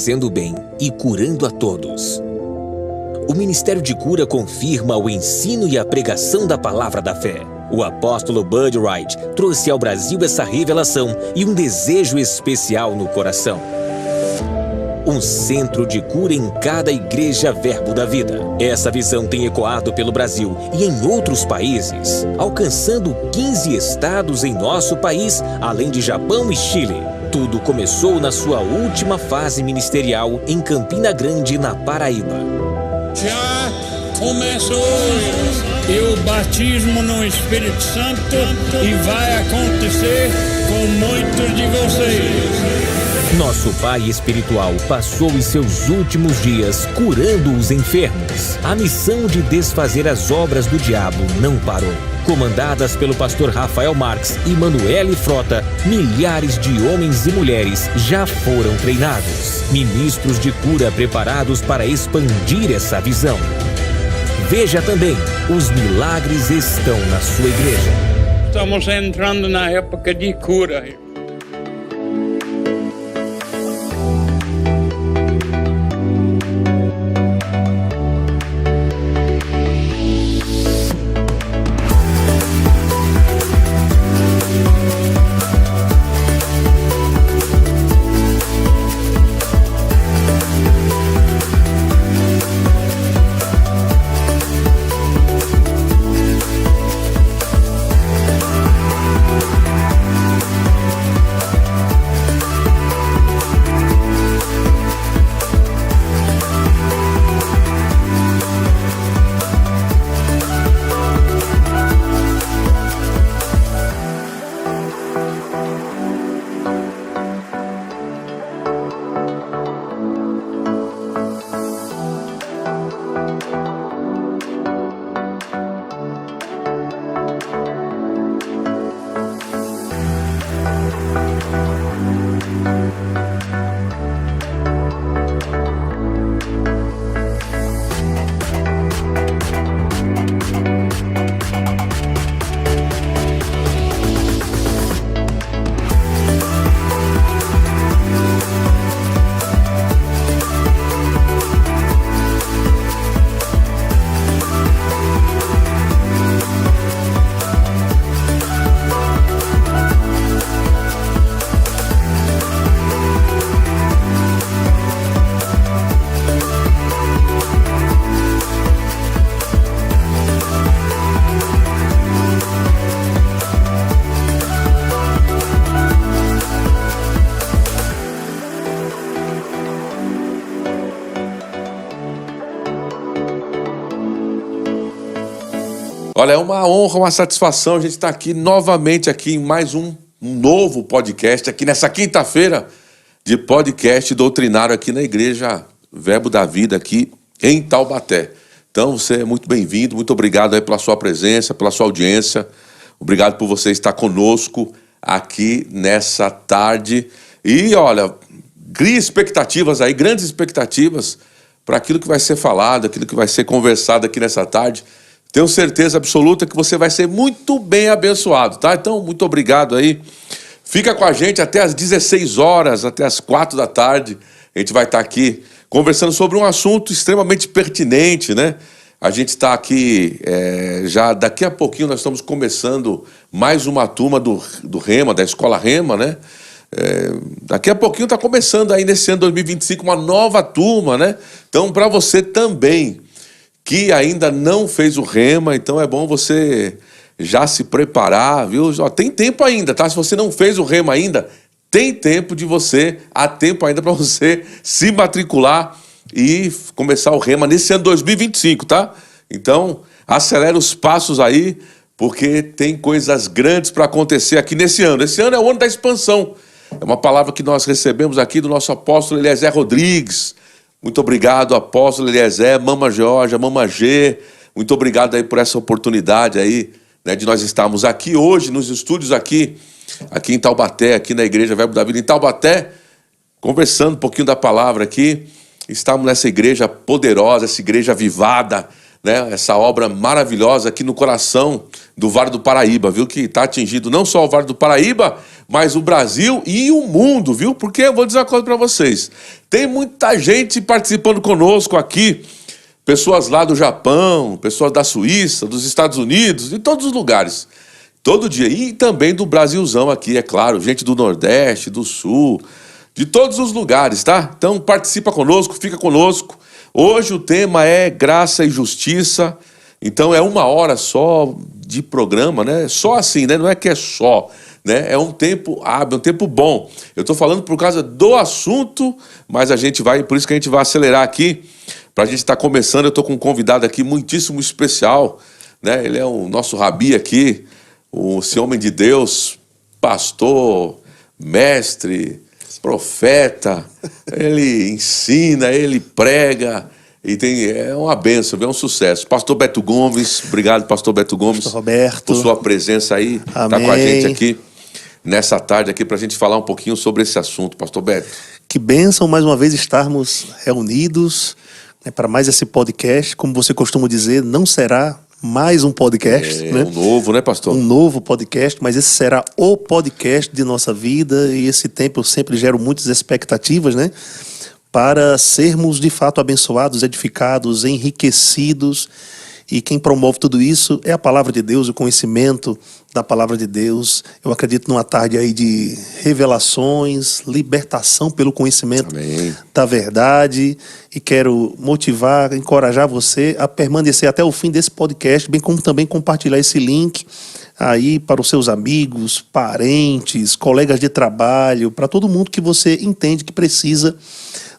fazendo bem e curando a todos. O Ministério de Cura confirma o ensino e a pregação da palavra da fé. O apóstolo Bud Wright trouxe ao Brasil essa revelação e um desejo especial no coração. Um centro de cura em cada igreja Verbo da Vida. Essa visão tem ecoado pelo Brasil e em outros países, alcançando 15 estados em nosso país, além de Japão e Chile. Tudo começou na sua última fase ministerial em Campina Grande, na Paraíba. Já começou hoje, e o batismo no Espírito Santo e vai acontecer com muitos de vocês. Nosso pai espiritual passou os seus últimos dias curando os enfermos. A missão de desfazer as obras do diabo não parou. Comandadas pelo pastor Rafael Marques e Manuele Frota, milhares de homens e mulheres já foram treinados. Ministros de cura preparados para expandir essa visão. Veja também, os milagres estão na sua igreja. Estamos entrando na época de cura. Olha, é uma honra, uma satisfação a gente estar aqui novamente aqui em mais um novo podcast, aqui nessa quinta-feira de podcast doutrinário aqui na Igreja Verbo da Vida, aqui em Taubaté. Então você é muito bem-vindo, muito obrigado aí pela sua presença, pela sua audiência. Obrigado por você estar conosco aqui nessa tarde. E olha, crie expectativas aí, grandes expectativas para aquilo que vai ser falado, aquilo que vai ser conversado aqui nessa tarde. Tenho certeza absoluta que você vai ser muito bem abençoado, tá? Então, muito obrigado aí. Fica com a gente até às 16 horas, até às 4 da tarde. A gente vai estar aqui conversando sobre um assunto extremamente pertinente, né? A gente está aqui, já daqui a pouquinho nós estamos começando mais uma turma do Rema, da Escola Rema, né? Daqui a pouquinho está começando aí nesse ano 2025 uma nova turma, né? Então, para você também que ainda não fez o Rema, então é bom você já se preparar, viu? Tem tempo ainda, tá? Se você não fez o Rema ainda, tem tempo há tempo ainda para você se matricular e começar o Rema nesse ano 2025, tá? Então, acelera os passos aí, porque tem coisas grandes para acontecer aqui nesse ano. Esse ano é o ano da expansão. É uma palavra que nós recebemos aqui do nosso apóstolo Eliezer Rodrigues. Muito obrigado, apóstolo Eliezer, Mama Georgia, Mama G. Muito obrigado aí por essa oportunidade aí, né, de nós estarmos aqui hoje, nos estúdios aqui em Taubaté, aqui na Igreja Verbo da Vida, em Taubaté, conversando um pouquinho da palavra aqui. Estamos nessa igreja poderosa, essa igreja avivada, né, essa obra maravilhosa aqui no coração do Vale do Paraíba, viu? Que está atingindo não só o Vale do Paraíba, mas o Brasil e o mundo, viu? Porque eu vou dizer uma coisa para vocês. Tem muita gente participando conosco aqui, pessoas lá do Japão, pessoas da Suíça, dos Estados Unidos, de todos os lugares. Todo dia. E também do Brasilzão aqui, é claro. Gente do Nordeste, do Sul, de todos os lugares, tá? Então participa conosco, fica conosco. Hoje o tema é graça e justiça. Então é 1 hora só de programa, né? Só assim, né? Não é que é só, né? É um tempo hábil, um tempo bom. Eu tô falando por causa do assunto, mas a gente vai, por isso que a gente vai acelerar aqui, pra gente estar começando. Eu tô com um convidado aqui muitíssimo especial, né? Ele é o nosso rabi aqui, esse homem de Deus, pastor, mestre, profeta. Ele ensina, ele prega e é uma bênção, é um sucesso. Pastor Beto Gomes, obrigado, pastor Beto Gomes, pastor Roberto, por sua presença aí, tá com a gente aqui nessa tarde aqui pra gente falar um pouquinho sobre esse assunto, pastor Beto. Que bênção mais uma vez estarmos reunidos, né, para mais esse podcast. Como você costuma dizer, não será mais um podcast, né? Um novo, né, pastor? Um novo podcast, mas esse será o podcast de nossa vida, e esse tempo eu sempre gero muitas expectativas, né? Para sermos de fato abençoados, edificados, enriquecidos. E quem promove tudo isso é a palavra de Deus, o conhecimento da palavra de Deus. Eu acredito numa tarde aí de revelações, libertação pelo conhecimento Amém. Da verdade. E quero motivar, encorajar você a permanecer até o fim desse podcast, bem como também compartilhar esse link aí para os seus amigos, parentes, colegas de trabalho, para todo mundo que você entende que precisa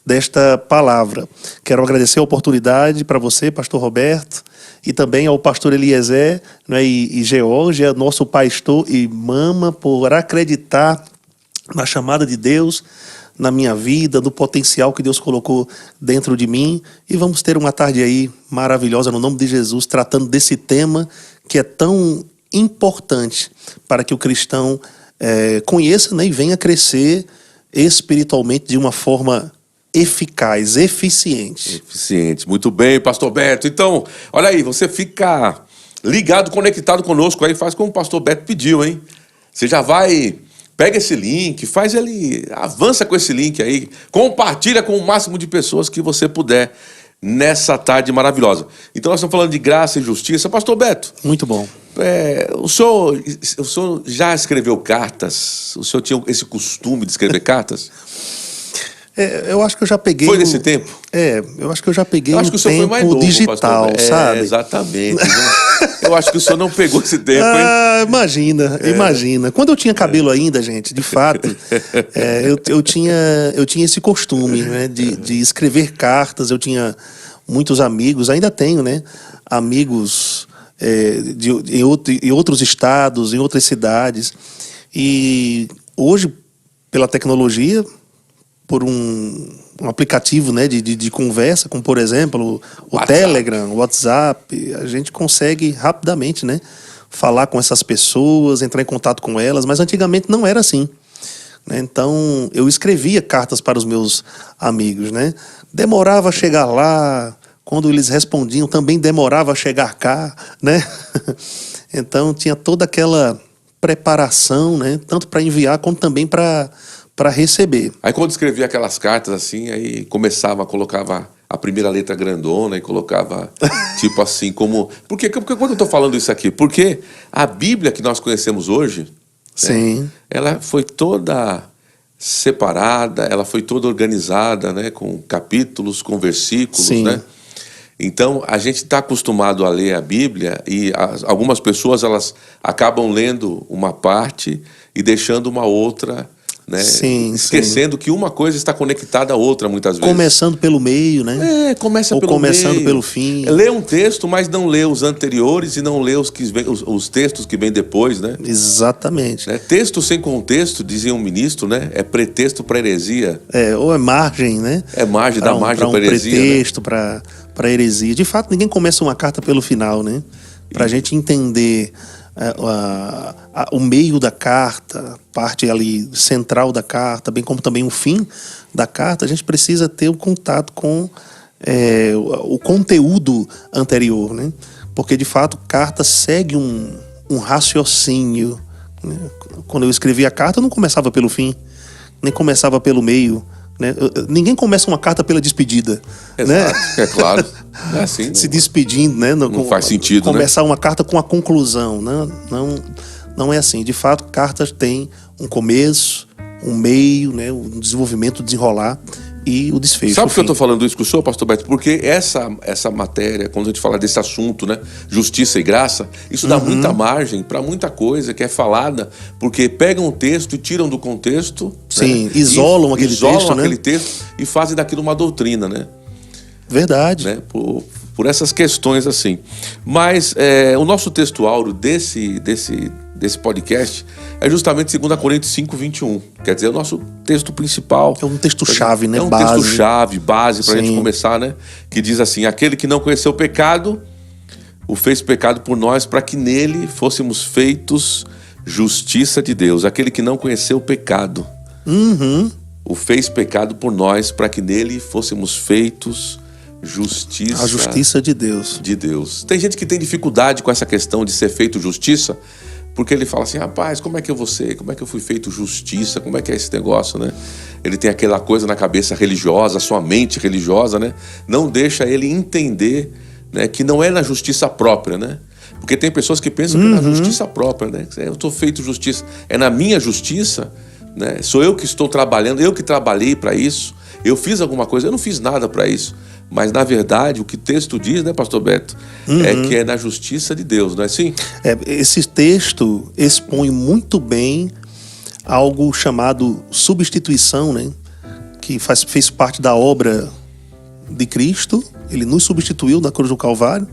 desta palavra. Quero agradecer a oportunidade para você, pastor Roberto, e também ao pastor Eliezer, né, e George, nosso pastor e mama, por acreditar na chamada de Deus, na minha vida, no potencial que Deus colocou dentro de mim. E vamos ter uma tarde aí maravilhosa, no nome de Jesus, tratando desse tema que é tão importante para que o cristão conheça, né, e venha crescer espiritualmente de uma forma eficaz, eficiente. Muito bem, pastor Beto. Então, olha aí, você fica ligado, conectado conosco aí, faz como o pastor Beto pediu, hein? Você já vai, pega esse link, faz ele, avança com esse link aí, compartilha com o máximo de pessoas que você puder nessa tarde maravilhosa. Então nós estamos falando de graça e justiça. Pastor Beto. Muito bom. O senhor já escreveu cartas? O senhor tinha esse costume de escrever cartas? Eu acho que eu já peguei... Foi nesse tempo? Eu acho que eu já peguei o tempo foi mais novo, digital, sabe? Exatamente. Eu acho que o senhor não pegou esse tempo, hein? Imagina. Quando eu tinha cabelo ainda, gente, de fato, eu tinha esse costume, né, de escrever cartas. Eu tinha muitos amigos, ainda tenho, né? Amigos em outros estados, em outras cidades. E hoje, pela tecnologia, por um aplicativo, né, de conversa, como por exemplo o Telegram, o WhatsApp, a gente consegue rapidamente, né, falar com essas pessoas, entrar em contato com elas, mas antigamente não era assim, né? Então eu escrevia cartas para os meus amigos, né? Demorava a chegar lá, quando eles respondiam também demorava a chegar cá, né? Então tinha toda aquela preparação, né, tanto para enviar como também para receber. Aí quando escrevia aquelas cartas assim, aí colocava a primeira letra grandona e colocava tipo assim, como... Porque quando eu estou falando isso aqui? Porque a Bíblia que nós conhecemos hoje, sim, né, ela foi toda separada, ela foi toda organizada, né, com capítulos, com versículos, sim, né? Então a gente está acostumado a ler a Bíblia e algumas pessoas elas acabam lendo uma parte e deixando uma outra... Né? Sim, esquecendo que uma coisa está conectada à outra muitas vezes. Começando pelo meio, né? Começa ou pelo começando meio. Pelo fim. Lê um texto, mas não lê os anteriores e não lê os textos que vêm depois, né? Exatamente. Né? Texto sem contexto, dizia um ministro, né? É pretexto para heresia. Ou é margem, né? É margem, dá margem para heresia. Pretexto, né? para heresia. De fato, ninguém começa uma carta pelo final, né? Para a gente entender o meio da carta, parte ali central da carta, bem como também o fim da carta, a gente precisa ter o contato com o conteúdo anterior, né? Porque, de fato, carta segue um raciocínio, né? Quando eu escrevi a carta, eu não começava pelo fim, nem começava pelo meio, né? Ninguém começa uma carta pela despedida. Exato, né? é claro. É assim, se despedindo, né? Não faz sentido, começar, né? uma carta com a conclusão, né? Não é assim. De fato, cartas têm um começo, um meio, né? Um desenvolvimento, desenrolar e o desfecho. Sabe por que eu estou falando isso com o senhor, pastor Beto? Porque essa matéria, quando a gente fala desse assunto, né? Justiça e graça, isso dá muita margem para muita coisa que é falada, porque pegam o texto e tiram do contexto. Sim, né? isolam aquele texto, e fazem daquilo uma doutrina, né? Verdade. Né? Por essas questões assim. Mas o nosso texto áureo desse podcast é justamente 2 Coríntios 5, 21. Quer dizer, é o nosso texto principal. É um texto-chave, né? É um base. texto-chave, base para a gente Sim. começar, né? Que diz assim: aquele que não conheceu o pecado, o fez pecado por nós, para que nele fôssemos feitos justiça de Deus. Aquele que não conheceu o pecado, o fez pecado por nós, para que nele fôssemos feitos justiça. A justiça de Deus. De Deus. Tem gente que tem dificuldade com essa questão de ser feito justiça, porque ele fala assim: rapaz, como é que eu vou ser? Como é que eu fui feito justiça? Como é que é esse negócio, né? Ele tem aquela coisa na cabeça religiosa, sua mente religiosa, né? Não deixa ele entender, né, que não é na justiça própria, né? Porque tem pessoas que pensam que é na justiça própria, né? Eu estou feito justiça. É na minha justiça, né? Sou eu que estou trabalhando, eu que trabalhei para isso. Eu fiz alguma coisa, eu não fiz nada para isso. Mas, na verdade, o que o texto diz, né, pastor Beto, é que é na justiça de Deus, não é assim? Esse texto expõe muito bem algo chamado substituição, né? Que fez parte da obra de Cristo. Ele nos substituiu na cruz do Calvário.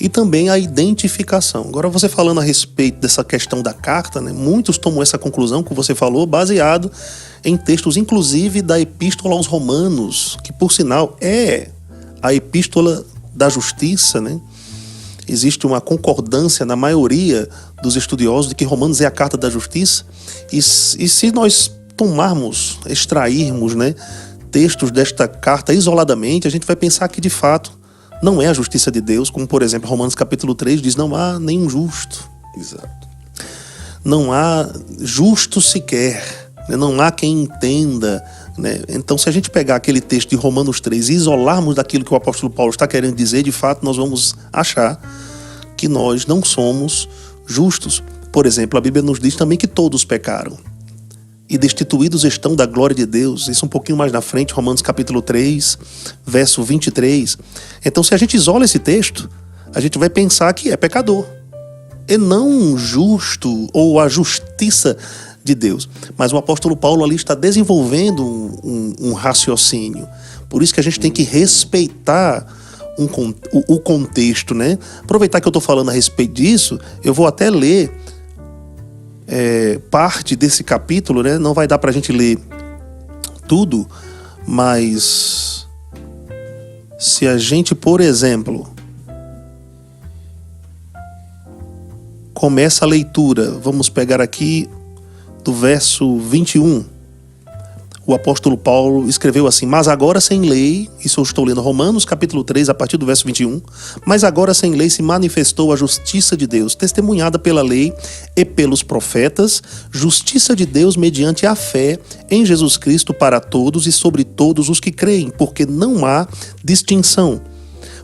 E também a identificação. Agora, você falando a respeito dessa questão da carta, né? Muitos tomam essa conclusão que você falou, baseado em textos, inclusive, da Epístola aos Romanos, que, por sinal, é a Epístola da Justiça, né? Existe uma concordância na maioria dos estudiosos de que Romanos é a carta da justiça. E se nós extrairmos, né, textos desta carta isoladamente, a gente vai pensar que, de fato, não é a justiça de Deus, como, por exemplo, Romanos capítulo 3 diz: não há nenhum justo. Exato. Não há justo sequer, né? Não há quem entenda, né? Então, se a gente pegar aquele texto de Romanos 3 e isolarmos daquilo que o apóstolo Paulo está querendo dizer, de fato, nós vamos achar que nós não somos justos. Por exemplo, a Bíblia nos diz também que todos pecaram e destituídos estão da glória de Deus. Isso um pouquinho mais na frente, Romanos capítulo 3, verso 23. Então, se a gente isola esse texto, a gente vai pensar que é pecador, e não justo ou a justiça de Deus. Mas o apóstolo Paulo ali está desenvolvendo um raciocínio. Por isso que a gente tem que respeitar o contexto, né? Aproveitar que eu estou falando a respeito disso, eu vou até ler parte desse capítulo, né? Não vai dar pra gente ler tudo, mas se a gente, por exemplo, começa a leitura, vamos pegar aqui do verso 21. O apóstolo Paulo escreveu assim: mas agora sem lei, isso eu estou lendo Romanos capítulo 3, a partir do verso 21, mas agora sem lei se manifestou a justiça de Deus, testemunhada pela lei e pelos profetas, justiça de Deus mediante a fé em Jesus Cristo para todos e sobre todos os que creem, porque não há distinção,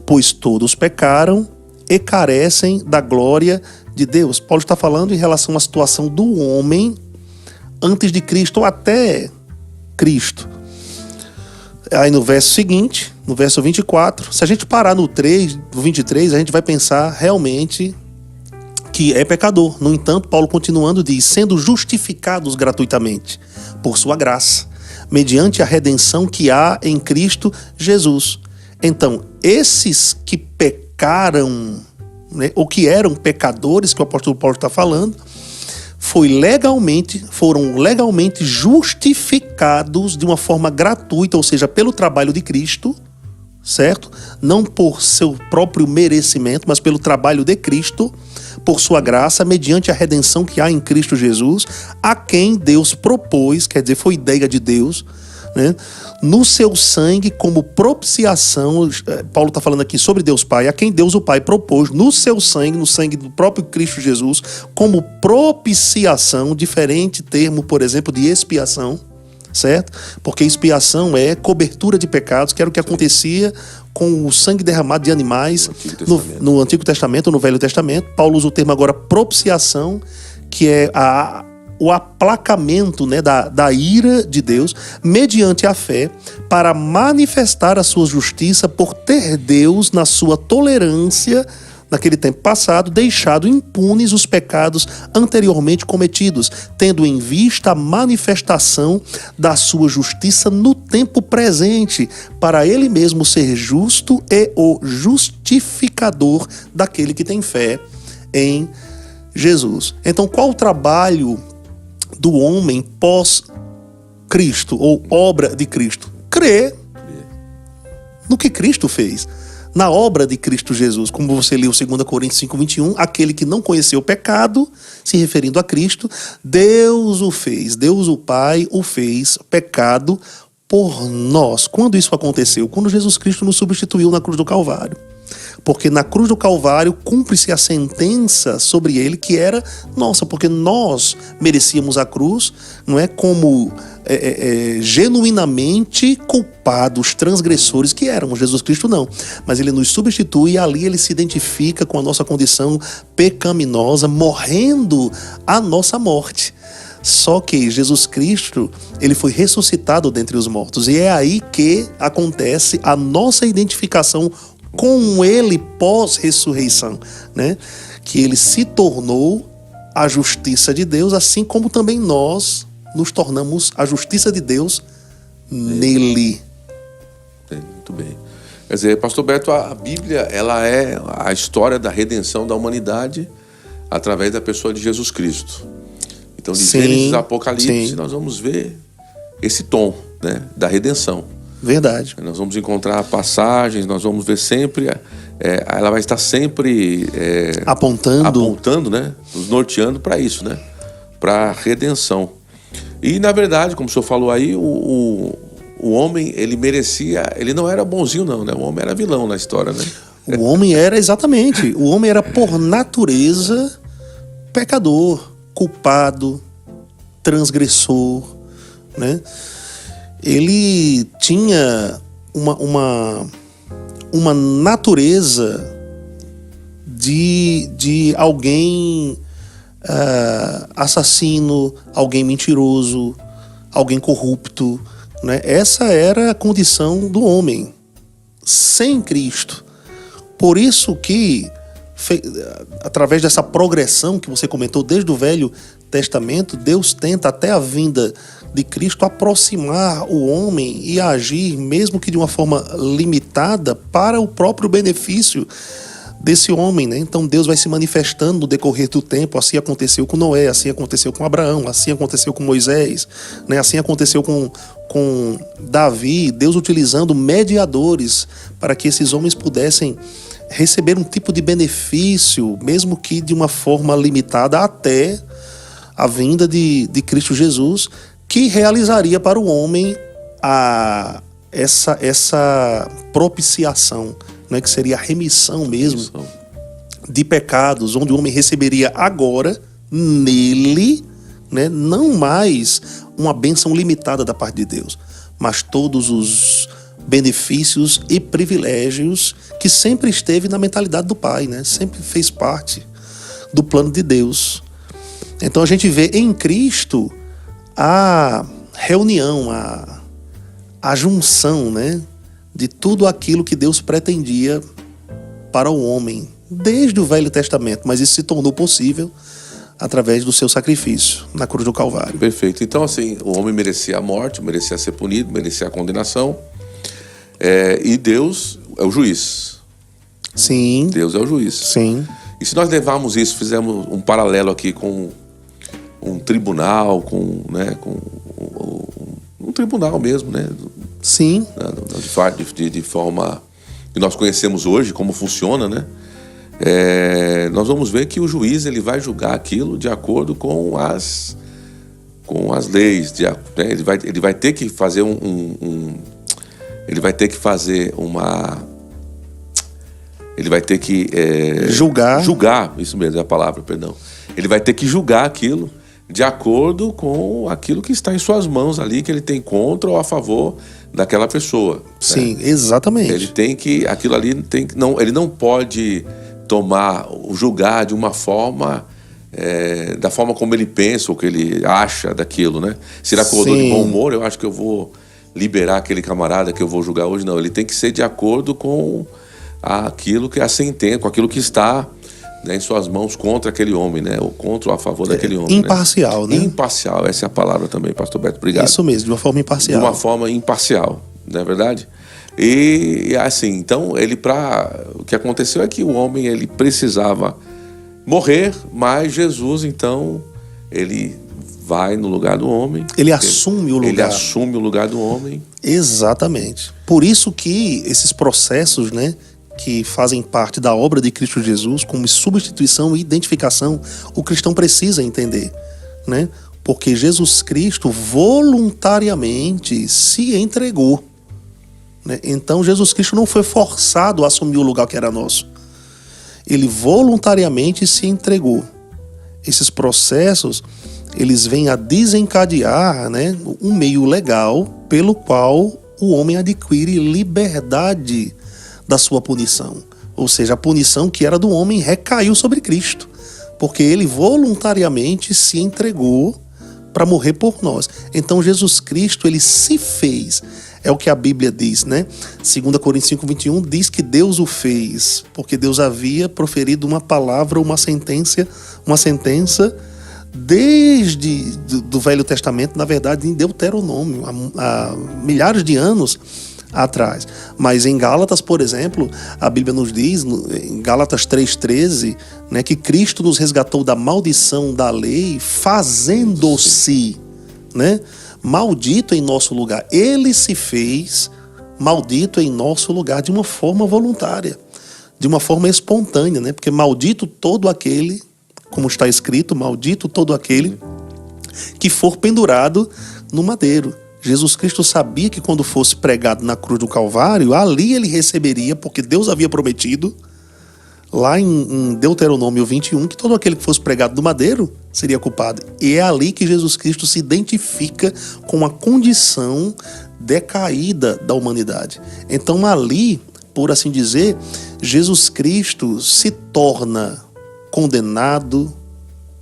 pois todos pecaram e carecem da glória de Deus. Paulo está falando em relação à situação do homem antes de Cristo ou até Cristo. Aí no verso seguinte, no verso 24, se a gente parar no 23, a gente vai pensar realmente que é pecador. No entanto, Paulo continuando diz: sendo justificados gratuitamente por sua graça, mediante a redenção que há em Cristo Jesus. Então, esses que pecaram, né, ou que eram pecadores, que o apóstolo Paulo está falando, foram legalmente justificados de uma forma gratuita, ou seja, pelo trabalho de Cristo, certo? Não por seu próprio merecimento, mas pelo trabalho de Cristo, por sua graça, mediante a redenção que há em Cristo Jesus, a quem Deus propôs, quer dizer, foi ideia de Deus, né? No seu sangue como propiciação, Paulo está falando aqui sobre Deus Pai, a quem Deus o Pai propôs, no seu sangue, no sangue do próprio Cristo Jesus, como propiciação, diferente termo, por exemplo, de expiação, certo? Porque expiação é cobertura de pecados, que era o que acontecia com o sangue derramado de animais no Antigo Testamento, no Velho Testamento. Paulo usa o termo agora propiciação, que é o aplacamento, né, da ira de Deus, mediante a fé, para manifestar a sua justiça por ter Deus, na sua tolerância, naquele tempo passado, deixado impunes os pecados anteriormente cometidos, tendo em vista a manifestação da sua justiça no tempo presente, para ele mesmo ser justo e o justificador daquele que tem fé em Jesus. Então, qual o trabalho do homem pós-Cristo, ou obra de Cristo? Crer no que Cristo fez, na obra de Cristo Jesus. Como você leu 2 Coríntios 5:21, aquele que não conheceu o pecado, se referindo a Cristo, Deus o fez, Deus o Pai o fez pecado por nós. Quando isso aconteceu? Quando Jesus Cristo nos substituiu na cruz do Calvário. Porque na cruz do Calvário cumpre-se a sentença sobre ele, que era nossa, porque nós merecíamos a cruz, não é, como genuinamente culpados, transgressores que éramos. Jesus Cristo não, mas ele nos substitui, e ali ele se identifica com a nossa condição pecaminosa, morrendo a nossa morte. Só que Jesus Cristo, ele foi ressuscitado dentre os mortos, e é aí que acontece a nossa identificação com ele pós-ressurreição, né? Que ele se tornou a justiça de Deus, assim como também nós nos tornamos a justiça de Deus nele. Muito bem. Quer dizer, pastor Beto, a Bíblia, ela é a história da redenção da humanidade através da pessoa de Jesus Cristo. Então, de Gênesis a Apocalipse, nós vamos ver esse tom, né, da redenção. Verdade. Nós vamos encontrar passagens, nós vamos ver sempre, ela vai estar sempre apontando, né, nos norteando para isso, né, para a redenção. E, na verdade, como o senhor falou aí, o homem, ele merecia, ele não era bonzinho não, né, o homem era vilão na história, né. O homem era, exatamente, o homem era por natureza pecador, culpado, transgressor, né. Ele tinha uma natureza de alguém assassino, alguém mentiroso, alguém corrupto, né? Essa era a condição do homem sem Cristo. Por isso que, através dessa progressão que você comentou desde o Velho Testamento, Deus tenta até a vinda de Cristo aproximar o homem e agir, mesmo que de uma forma limitada, para o próprio benefício desse homem, né? Então Deus vai se manifestando no decorrer do tempo. Assim aconteceu com Noé, assim aconteceu com Abraão, assim aconteceu com Moisés, né? Assim aconteceu com Davi, Deus utilizando mediadores para que esses homens pudessem receber um tipo de benefício, mesmo que de uma forma limitada, até a vinda de Cristo Jesus, que realizaria para o homem essa propiciação, né, que seria a remissão mesmo de pecados, onde o homem receberia agora, nele, né, não mais uma bênção limitada da parte de Deus, mas todos os benefícios e privilégios que sempre esteve na mentalidade do Pai, né, sempre fez parte do plano de Deus. Então a gente vê em Cristo a reunião, a junção, né, de tudo aquilo que Deus pretendia para o homem, desde o Velho Testamento, mas isso se tornou possível através do seu sacrifício na cruz do Calvário. Perfeito. Então, assim, o homem merecia a morte, merecia ser punido, merecia a condenação, e Deus é o juiz. Sim. Deus é o juiz. Sim. E se nós levarmos isso, fizermos um paralelo aqui com um tribunal, um tribunal mesmo, né? Sim. De forma que nós conhecemos hoje, como funciona, né? Nós vamos ver que o juiz, ele vai julgar aquilo de acordo com as leis, né? Ele vai ter que fazer ele vai ter que fazer ele vai ter que julgar, isso mesmo é a palavra, perdão. Ele vai ter que julgar aquilo de acordo com aquilo que está em suas mãos ali, que ele tem contra ou a favor daquela pessoa. Sim, né? Exatamente. Ele tem que, aquilo ali ele não pode julgar de uma forma, da forma como ele pensa ou que ele acha daquilo, né? Se ele acordou de bom humor, eu acho que eu vou liberar aquele camarada que eu vou julgar hoje. Não, ele tem que ser de acordo com aquilo que é a sentença, com aquilo que está, né, em suas mãos contra aquele homem, né? Ou contra ou a favor daquele homem. Imparcial, né? Imparcial, essa é a palavra também, pastor Beto, obrigado. Isso mesmo, de uma forma imparcial. De uma forma imparcial, não é verdade? E assim, então, o que aconteceu é que o homem, ele precisava morrer, mas Jesus, então, ele vai no lugar do homem. Ele assume o lugar. Ele assume o lugar do homem. Exatamente. Por isso que esses processos, né, que fazem parte da obra de Cristo Jesus, como substituição e identificação, o cristão precisa entender, né? Porque Jesus Cristo voluntariamente se entregou, né? Então Jesus Cristo não foi forçado a assumir o lugar que era nosso. Ele voluntariamente se entregou. Esses processos, eles vêm a desencadear, né, um meio legal pelo qual o homem adquire liberdade da sua punição. Ou seja, a punição que era do homem recaiu sobre Cristo, porque ele voluntariamente se entregou para morrer por nós. Então Jesus Cristo, ele se fez. É o que a Bíblia diz, né? 2 Coríntios 5:21 diz que Deus o fez, porque Deus havia proferido uma palavra, uma sentença desde do Velho Testamento, na verdade, em Deuteronômio, há milhares de anos atrás. Mas em Gálatas, por exemplo, a Bíblia nos diz, em Gálatas 3:13, né, que Cristo nos resgatou da maldição da lei, fazendo-se, né, maldito em nosso lugar. Ele se fez maldito em nosso lugar de uma forma voluntária, de uma forma espontânea, né? Porque maldito todo aquele, como está escrito, maldito todo aquele que for pendurado no madeiro. Jesus Cristo sabia que quando fosse pregado na cruz do Calvário, ali ele receberia, porque Deus havia prometido, lá em Deuteronômio 21, que todo aquele que fosse pregado no madeiro seria culpado. E é ali que Jesus Cristo se identifica com a condição decaída da humanidade. Então ali, por assim dizer, Jesus Cristo se torna condenado,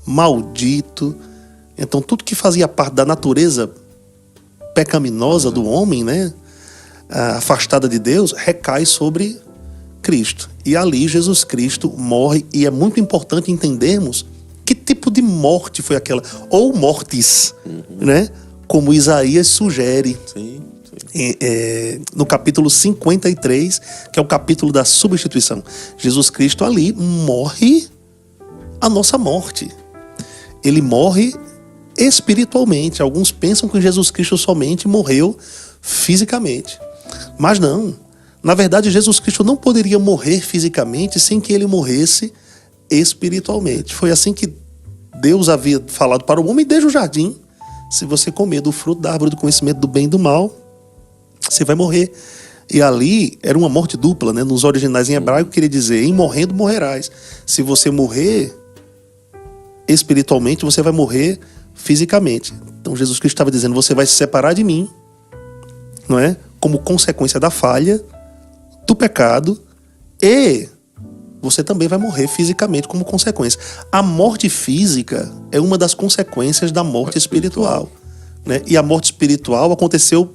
maldito. Então tudo que fazia parte da natureza pecaminosa do homem, né, afastada de Deus, recai sobre Cristo. E ali Jesus Cristo morre, e é muito importante entendermos que tipo de morte foi aquela, ou mortis, né, como Isaías sugere. Sim. No capítulo 53, que é o capítulo da substituição. Jesus Cristo ali morre a nossa morte. Ele morre espiritualmente. Alguns pensam que Jesus Cristo somente morreu fisicamente. Mas não. Na verdade, Jesus Cristo não poderia morrer fisicamente sem que ele morresse espiritualmente. Foi assim que Deus havia falado para o homem desde o jardim: se você comer do fruto da árvore do conhecimento do bem e do mal, você vai morrer. E ali era uma morte dupla, né? Nos originais em hebraico queria dizer: em morrendo morrerás. Se você morrer espiritualmente, você vai morrer fisicamente. Então Jesus Cristo estava dizendo: você vai se separar de mim, não é? Como consequência da falha, do pecado, e você também vai morrer fisicamente como consequência. A morte física é uma das consequências da morte espiritual, né? E a morte espiritual aconteceu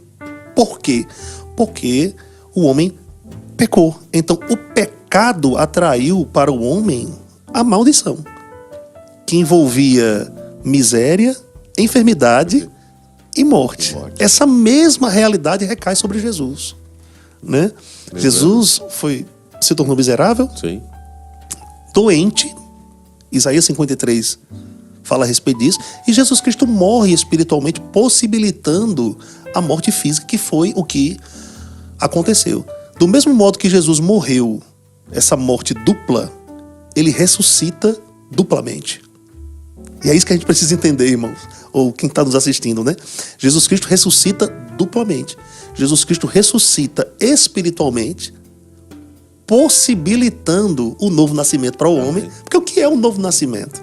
por quê? Porque o homem pecou. Então o pecado atraiu para o homem a maldição, que envolvia miséria, enfermidade e morte. Essa mesma realidade recai sobre Jesus, né? Jesus se tornou miserável, sim, doente. Isaías 53 fala a respeito disso. E Jesus Cristo morre espiritualmente, possibilitando a morte física, que foi o que aconteceu. Do mesmo modo que Jesus morreu, essa morte dupla, ele ressuscita duplamente. E é isso que a gente precisa entender, irmãos, ou quem está nos assistindo, né? Jesus Cristo ressuscita duplamente. Jesus Cristo ressuscita espiritualmente, possibilitando o novo nascimento para o homem. Porque o que é o novo nascimento?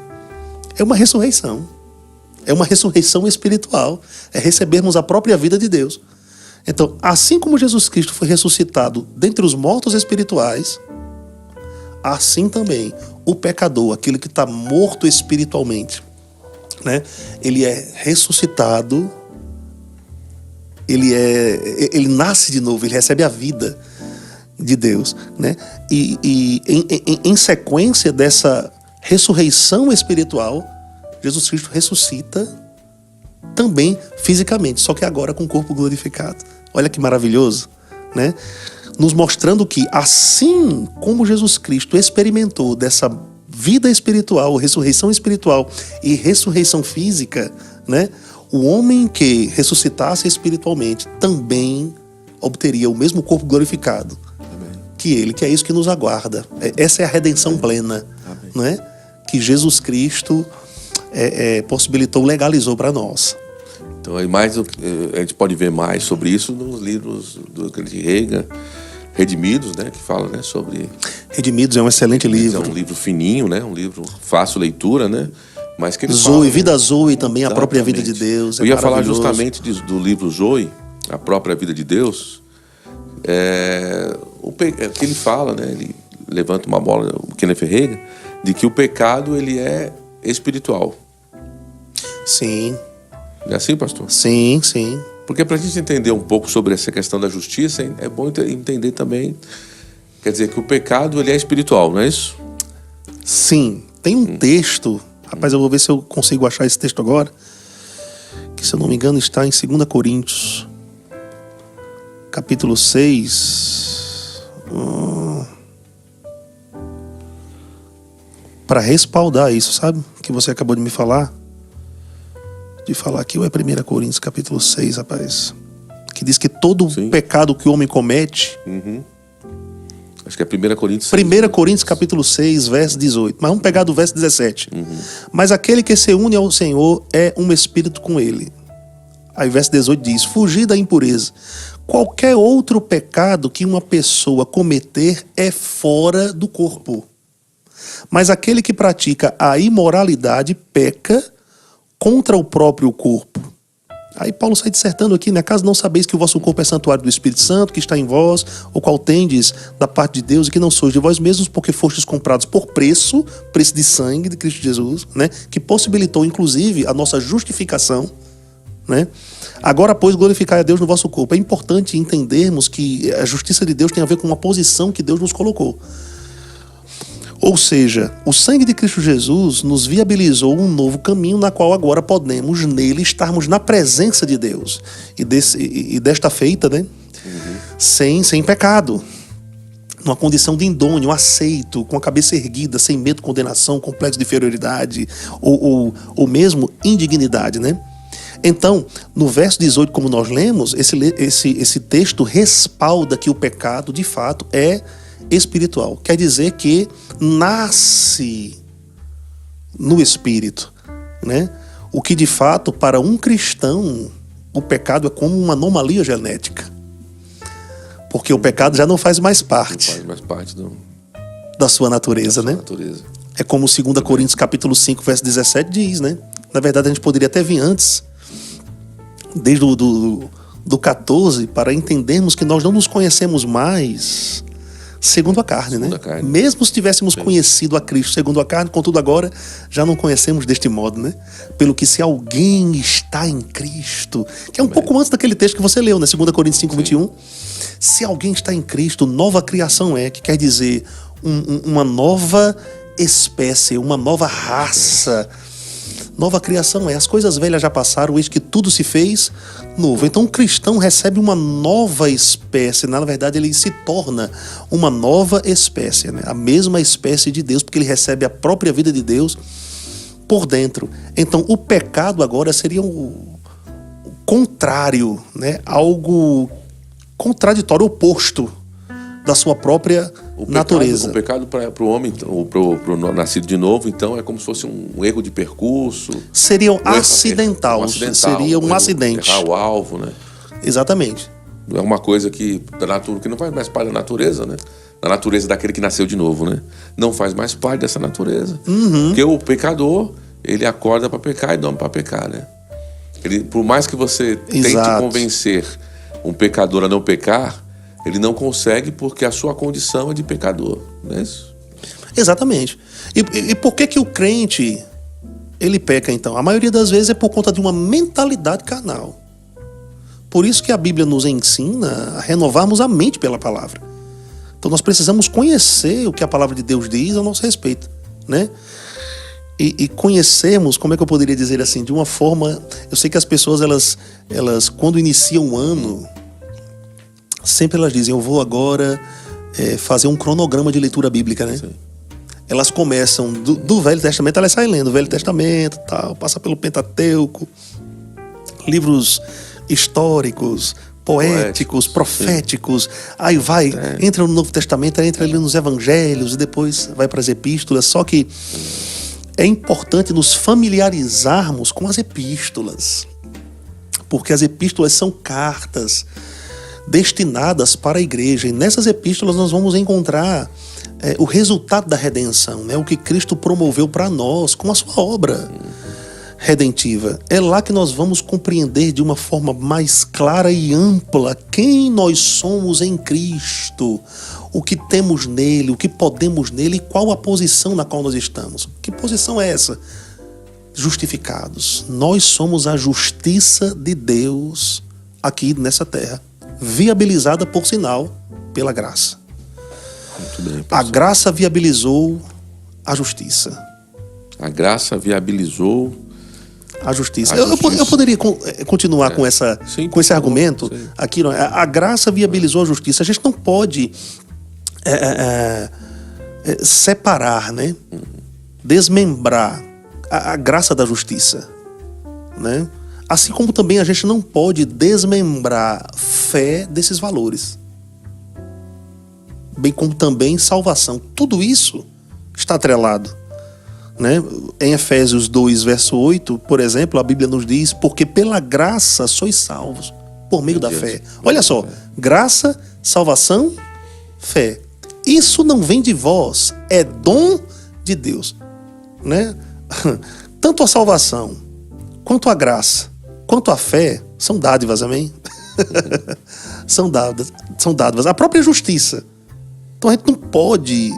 É uma ressurreição. É uma ressurreição espiritual. É recebermos a própria vida de Deus. Então, assim como Jesus Cristo foi ressuscitado dentre os mortos espirituais, assim também o pecador, aquele que está morto espiritualmente, né? Ele é ressuscitado, ele nasce de novo, ele recebe a vida de Deus, né? E em sequência dessa ressurreição espiritual, Jesus Cristo ressuscita também fisicamente, só que agora com o corpo glorificado. Olha que maravilhoso, né? Nos mostrando que assim como Jesus Cristo experimentou dessa vida espiritual, ressurreição espiritual e ressurreição física, né? O homem que ressuscitasse espiritualmente também obteria o mesmo corpo glorificado que ele, que é isso que nos aguarda. Essa é a redenção plena, né? Que Jesus Cristo possibilitou, legalizou para nós. Então, a gente pode ver mais sobre isso nos livros do Reagan, Redimidos, né, que fala, né, sobre... Redimidos é um excelente livro. É um livro fininho, né, um livro fácil leitura, né, mas que ele Zoe, fala, Vida Zoe também, a própria vida de Deus. Eu ia falar justamente do livro Zoe, a própria vida de Deus, que ele fala, né, ele levanta uma bola, o Kenneth Reagan, de que o pecado, ele é espiritual. Sim. É assim, pastor? Sim, sim. Porque para a gente entender um pouco sobre essa questão da justiça, é bom entender também, quer dizer, que o pecado, ele é espiritual, não é isso? Sim. Tem um texto, rapaz, eu vou ver se eu consigo achar esse texto agora, que, se eu não me engano, está em 2 Coríntios, capítulo 6, para respaldar isso, sabe? Que você acabou de me falar. De falar aqui, ou é 1 Coríntios, capítulo 6, rapaz? Que diz que todo pecado que o homem comete... Acho que é 1 Coríntios 6. 1 Coríntios, capítulo 6, verso 18. Mas vamos pegar do verso 17. Mas aquele que se une ao Senhor é um espírito com ele. Aí o verso 18 diz: fugir da impureza. Qualquer outro pecado que uma pessoa cometer é fora do corpo. Mas aquele que pratica a imoralidade peca contra o próprio corpo. Aí Paulo sai dissertando aqui, né? Caso não sabeis que o vosso corpo é santuário do Espírito Santo, que está em vós, o qual tendes da parte de Deus, e que não sois de vós mesmos, porque fostes comprados por preço de sangue de Cristo Jesus, né? Que possibilitou, inclusive, a nossa justificação, né? Agora, pois, glorificai a Deus no vosso corpo. É importante entendermos que a justiça de Deus tem a ver com uma posição que Deus nos colocou. Ou seja, o sangue de Cristo Jesus nos viabilizou um novo caminho na qual agora podemos nele estarmos na presença de Deus. E desta feita, né? Sem pecado. Numa condição de indôneo, aceito, com a cabeça erguida, sem medo de condenação, complexo de inferioridade ou mesmo indignidade, né? Então, no verso 18, como nós lemos, esse texto respalda que o pecado, de fato, é espiritual. Quer dizer que nasce no espírito, né? O que de fato para um cristão o pecado é como uma anomalia genética, porque o pecado já não faz mais parte, da sua natureza, né? É como 2 Coríntios capítulo 5 verso 17 diz, né? Na verdade a gente poderia até vir antes, desde do 14, para entendermos que nós não nos conhecemos mais segundo a carne, né? Mesmo se tivéssemos conhecido a Cristo segundo a carne, contudo agora já não conhecemos deste modo, né? Pelo que se alguém está em Cristo, que é um pouco antes daquele texto que você leu, né? 2 Coríntios 5, 21. Se alguém está em Cristo, nova criação é, que quer dizer uma nova espécie, uma nova raça. Nova criação é, as coisas velhas já passaram, eis que tudo se fez novo. Então o cristão recebe uma nova espécie, na verdade ele se torna uma nova espécie, né? A mesma espécie de Deus, porque ele recebe a própria vida de Deus por dentro. Então o pecado agora seria o contrário, né? Algo contraditório, oposto da sua própria natureza. O pecado para o homem, ou para o nascido de novo, então, é como se fosse um erro de percurso. Seria acidental. Seria um acidente. Errar o alvo, né? Exatamente. É uma coisa que não faz mais parte da natureza, né? Da natureza daquele que nasceu de novo, né? Não faz mais parte dessa natureza. Porque o pecador, ele acorda para pecar e dorme para pecar, né? Por mais que você tente convencer um pecador a não pecar, ele não consegue porque a sua condição é de pecador, não é isso? Exatamente. E por que o crente, ele peca então? A maioria das vezes é por conta de uma mentalidade carnal. Por isso que a Bíblia nos ensina a renovarmos a mente pela palavra. Então nós precisamos conhecer o que a palavra de Deus diz a nosso respeito, né? E conhecermos, como é que eu poderia dizer assim, de uma forma... Eu sei que as pessoas, elas quando iniciam o ano, sempre elas dizem, eu vou agora fazer um cronograma de leitura bíblica, né? Sim. Elas começam do Velho Testamento, elas saem lendo o Velho Testamento, tal, passa pelo Pentateuco, livros históricos, poéticos, proféticos, aí vai, entra no Novo Testamento, entra ali nos Evangelhos e depois vai para as epístolas. Só que é importante nos familiarizarmos com as epístolas, porque as epístolas são cartas destinadas para a igreja, e nessas epístolas nós vamos encontrar o resultado da redenção, né? O que Cristo promoveu para nós com a sua obra redentiva. É lá que nós vamos compreender de uma forma mais clara e ampla quem nós somos em Cristo, o que temos nele, o que podemos nele e qual a posição na qual nós estamos. Que posição é essa? Justificados. Nós somos a justiça de Deus aqui nessa terra, viabilizada, por sinal, pela graça. Muito bem, a graça viabilizou a justiça. A graça viabilizou a justiça. Eu poderia continuar com esse argumento aqui. Não, a graça viabilizou a justiça. A gente não pode separar, né? Desmembrar a graça da justiça, né? Assim como também a gente não pode desmembrar fé desses valores, bem como também salvação. Tudo isso está atrelado, né? Em Efésios 2, verso 8, por exemplo, a Bíblia nos diz: porque pela graça sois salvos, por meio da fé. Olha só, graça, salvação, fé. Isso não vem de vós, é dom de Deus, né? Tanto a salvação, quanto a graça, quanto a fé, são dádivas, amém? São dádivas. A própria justiça. Então a gente não pode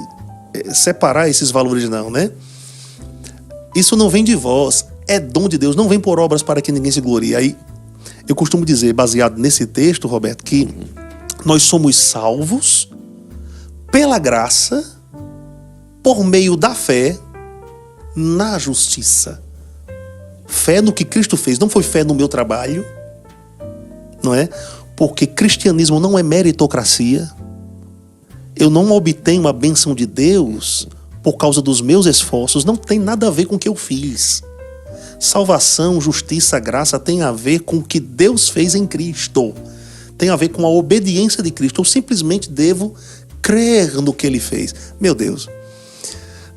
separar esses valores, não, né? Isso não vem de vós, é dom de Deus, não vem por obras para que ninguém se glorie. Aí eu costumo dizer, baseado nesse texto, Roberto, que nós somos salvos pela graça, por meio da fé, na justiça. Fé no que Cristo fez, não foi fé no meu trabalho, não é? Porque cristianismo não é meritocracia. Eu não obtenho a bênção de Deus por causa dos meus esforços, não tem nada a ver com o que eu fiz. Salvação, justiça, graça tem a ver com o que Deus fez em Cristo. Tem a ver com a obediência de Cristo. Eu simplesmente devo crer no que Ele fez. Meu Deus.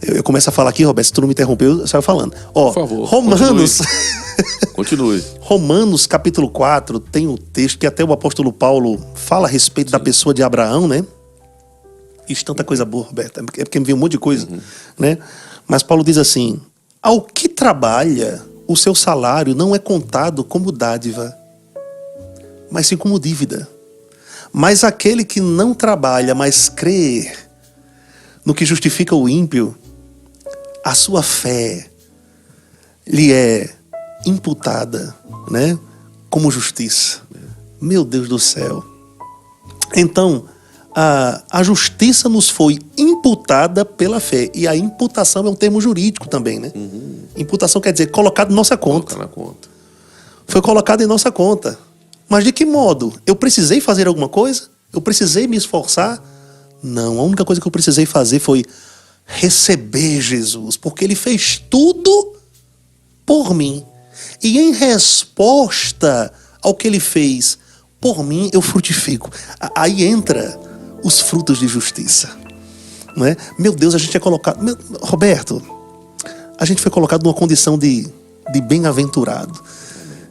Eu começo a falar aqui, Roberto, se tu não me interrompeu, eu saio falando. Ó, por favor, Romanos... Continue. Romanos, capítulo 4, tem um texto que até o apóstolo Paulo fala a respeito da pessoa de Abraão, né? Isso, tanta coisa boa, Roberto. É porque me veio um monte de coisa, né? Mas Paulo diz assim: ao que trabalha, o seu salário não é contado como dádiva, mas sim como dívida. Mas aquele que não trabalha, mas crê no que justifica o ímpio, a sua fé lhe é imputada, né? Como justiça. Meu Deus do céu. Então, a justiça nos foi imputada pela fé. E a imputação é um termo jurídico também, né? Imputação quer dizer colocado em nossa conta. Colocar na conta. Foi colocado em nossa conta. Mas de que modo? Eu precisei fazer alguma coisa? Eu precisei me esforçar? Não, a única coisa que eu precisei fazer foi receber Jesus, porque Ele fez tudo por mim. E em resposta ao que Ele fez por mim, eu frutifico. Aí entra os frutos de justiça. Não é? Meu Deus, a gente é colocado... Roberto, a gente foi colocado numa condição de bem-aventurado.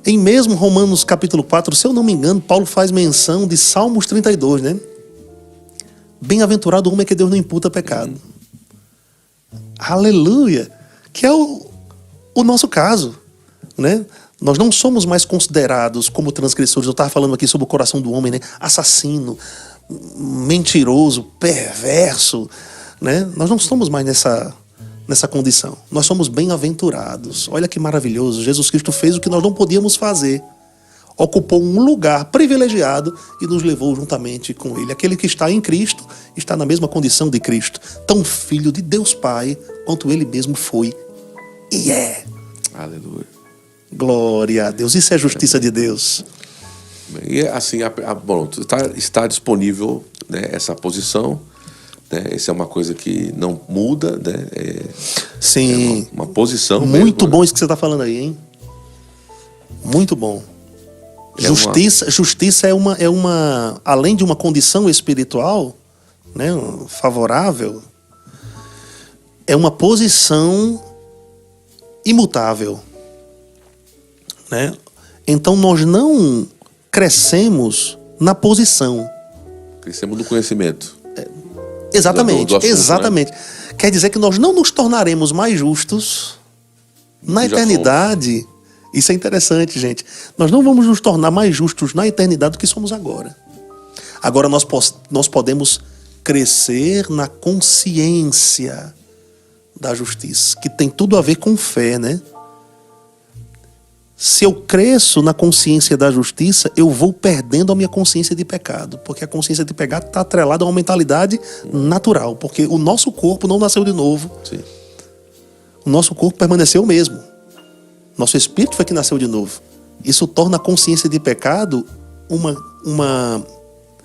Em mesmo Romanos capítulo 4, se eu não me engano, Paulo faz menção de Salmos 32, né? Bem-aventurado o homem que Deus não imputa pecado. Aleluia! Que é o nosso caso, né? Nós não somos mais considerados como transgressores. Eu estava falando aqui sobre o coração do homem, né? Assassino, mentiroso, perverso, né? Nós não estamos mais nessa condição. Nós somos bem-aventurados. Olha que maravilhoso. Jesus Cristo fez o que nós não podíamos fazer. Ocupou um lugar privilegiado e nos levou juntamente com Ele. Aquele que está em Cristo está na mesma condição de Cristo. Tão filho de Deus Pai quanto Ele mesmo foi e é. Aleluia. Glória a Deus. Isso é a justiça de Deus. E assim, bom, está disponível, né, essa posição, né? Essa é uma coisa que não muda, né? Sim. Uma posição muito mesmo, bom né? isso que você está falando aí, hein? Muito bom. Justiça é uma, além de uma condição espiritual, né, favorável, é uma posição imutável, né? Então nós não crescemos na posição. Crescemos no conhecimento. Exatamente, do assunto, exatamente. Né? Quer dizer que nós não nos tornaremos mais justos na eternidade. Isso é interessante, gente. Nós não vamos nos tornar mais justos na eternidade do que somos agora. Agora nós podemos crescer na consciência da justiça, que tem tudo a ver com fé, né? Se eu cresço na consciência da justiça, eu vou perdendo a minha consciência de pecado, porque a consciência de pecado está atrelada a uma mentalidade natural, porque o nosso corpo não nasceu de novo. Sim. O nosso corpo permaneceu o mesmo. Nosso espírito foi que nasceu de novo. Isso torna a consciência de pecado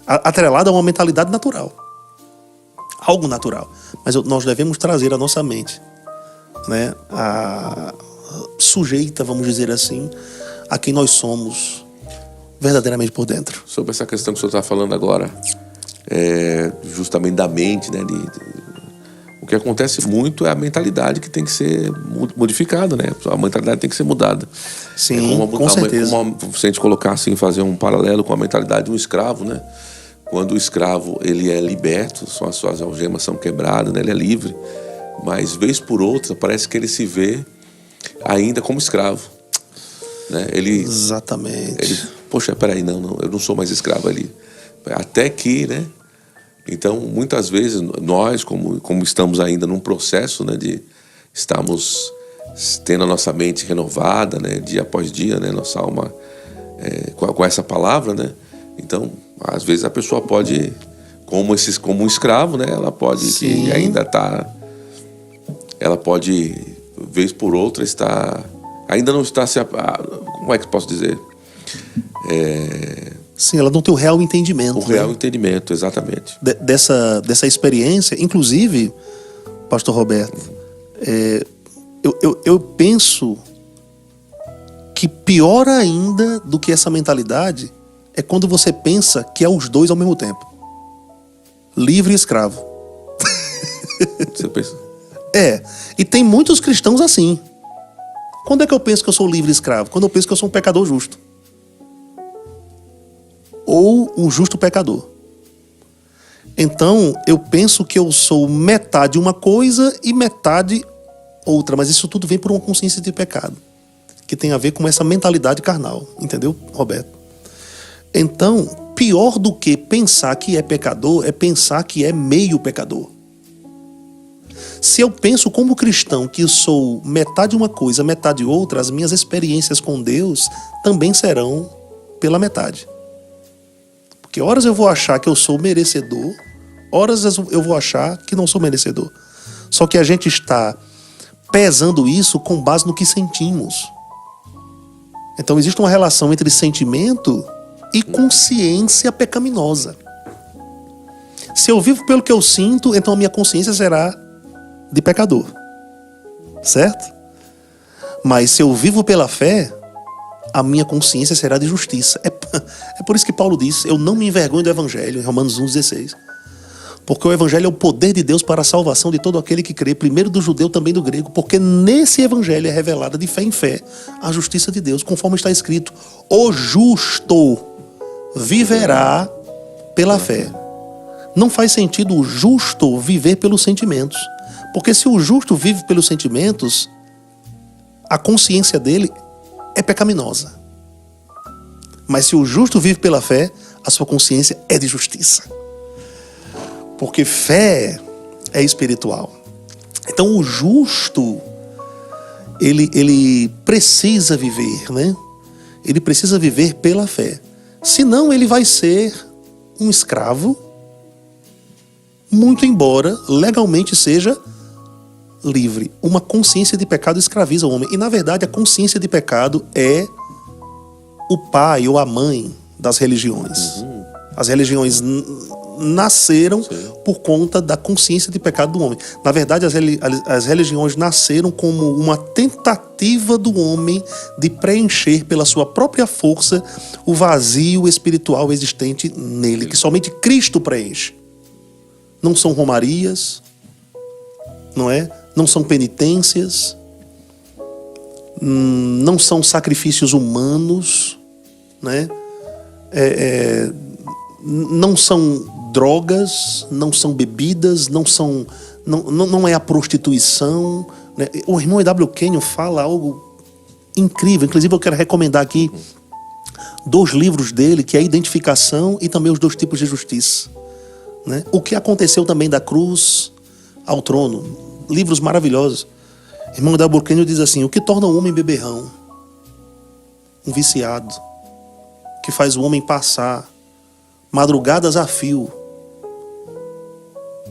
atrelada a uma mentalidade natural. Algo natural. Mas nós devemos trazer à nossa mente, né, sujeita, vamos dizer assim, a quem nós somos verdadeiramente por dentro. Sobre essa questão que o senhor está falando agora, justamente da mente, né? O que acontece muito é a mentalidade que tem que ser modificada, né? A mentalidade tem que ser mudada. Sim, com certeza. Se a gente colocar assim, fazer um paralelo com a mentalidade de um escravo, né? Quando o escravo ele é liberto, as suas algemas são quebradas, né? Ele é livre, mas vez por outra parece que ele se vê ainda como escravo, né? Exatamente. Poxa, peraí, não, eu não sou mais escravo ali. Até que, né? Então, muitas vezes, nós, como estamos ainda num processo, né, de estamos tendo a nossa mente renovada, né, dia após dia, né, nossa alma com essa palavra, né? Então, às vezes a pessoa pode, como um escravo, né, ela pode que ainda ela pode, vez por outra, ainda não está como é que posso dizer? Sim, ela não tem o real entendimento. O real entendimento, exatamente. Dessa experiência. Inclusive, pastor Roberto, eu penso que pior ainda do que essa mentalidade é quando você pensa que é os dois ao mesmo tempo. Livre e escravo. Você pensa? E tem muitos cristãos assim. Quando é que eu penso que eu sou livre e escravo? Quando eu penso que eu sou um pecador justo. Ou um justo pecador. Então, eu penso que eu sou metade uma coisa e metade outra. Mas isso tudo vem por uma consciência de pecado, que tem a ver com essa mentalidade carnal. Entendeu, Roberto? Então, pior do que pensar que é pecador é pensar que é meio pecador. Se eu penso como cristão que eu sou metade uma coisa, metade outra, as minhas experiências com Deus também serão pela metade. Porque horas eu vou achar que eu sou merecedor, horas eu vou achar que não sou merecedor. Só que a gente está pesando isso com base no que sentimos. Então existe uma relação entre sentimento e consciência pecaminosa. Se eu vivo pelo que eu sinto, então a minha consciência será de pecador. Certo? Mas se eu vivo pela fé, a minha consciência será de justiça. É por isso que Paulo diz: eu não me envergonho do evangelho, em Romanos 1,16. Porque o evangelho é o poder de Deus para a salvação de todo aquele que crê, primeiro do judeu, também do grego, porque nesse evangelho é revelada de fé em fé a justiça de Deus, conforme está escrito: o justo viverá pela fé. Não faz sentido o justo viver pelos sentimentos, porque se o justo vive pelos sentimentos, a consciência dele é pecaminosa. Mas se o justo vive pela fé, a sua consciência é de justiça. Porque fé é espiritual. Então o justo, ele precisa viver, né? Ele precisa viver pela fé. Senão ele vai ser um escravo, muito embora legalmente seja livre. Uma consciência de pecado escraviza o homem. E na verdade a consciência de pecado é o pai ou a mãe das religiões. As religiões nasceram por conta da consciência de pecado do homem. Na verdade, as religiões nasceram como uma tentativa do homem de preencher pela sua própria força o vazio espiritual existente nele, que somente Cristo preenche. Não são romarias, não é? Não são penitências, não são sacrifícios humanos, né? Não são drogas, não são bebidas, não é a prostituição, né? O irmão E.W. Kenyon fala algo incrível. Inclusive eu quero recomendar aqui 2 livros dele, que é a Identificação e também os 2 tipos de justiça, né? O que aconteceu também da cruz ao trono. Livros maravilhosos. O irmão E.W. Kenyon diz assim: o que torna o homem beberrão? Um viciado, que faz o homem passar madrugadas a fio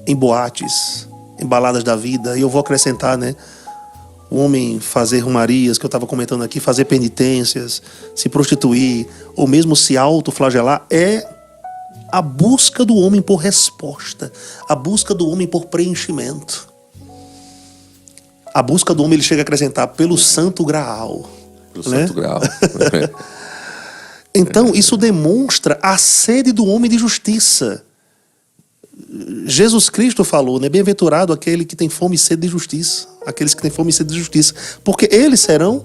em boates, em baladas da vida. E eu vou acrescentar, né? O homem fazer romarias, que eu estava comentando aqui, fazer penitências, se prostituir, ou mesmo se autoflagelar, é a busca do homem por resposta, a busca do homem por preenchimento. A busca do homem, ele chega a acrescentar, pelo santo graal. Pelo né? santo graal. Então, isso demonstra a sede do homem de justiça. Jesus Cristo falou, né? Bem-aventurado aquele que tem fome e sede de justiça. Aqueles que têm fome e sede de justiça. Porque eles serão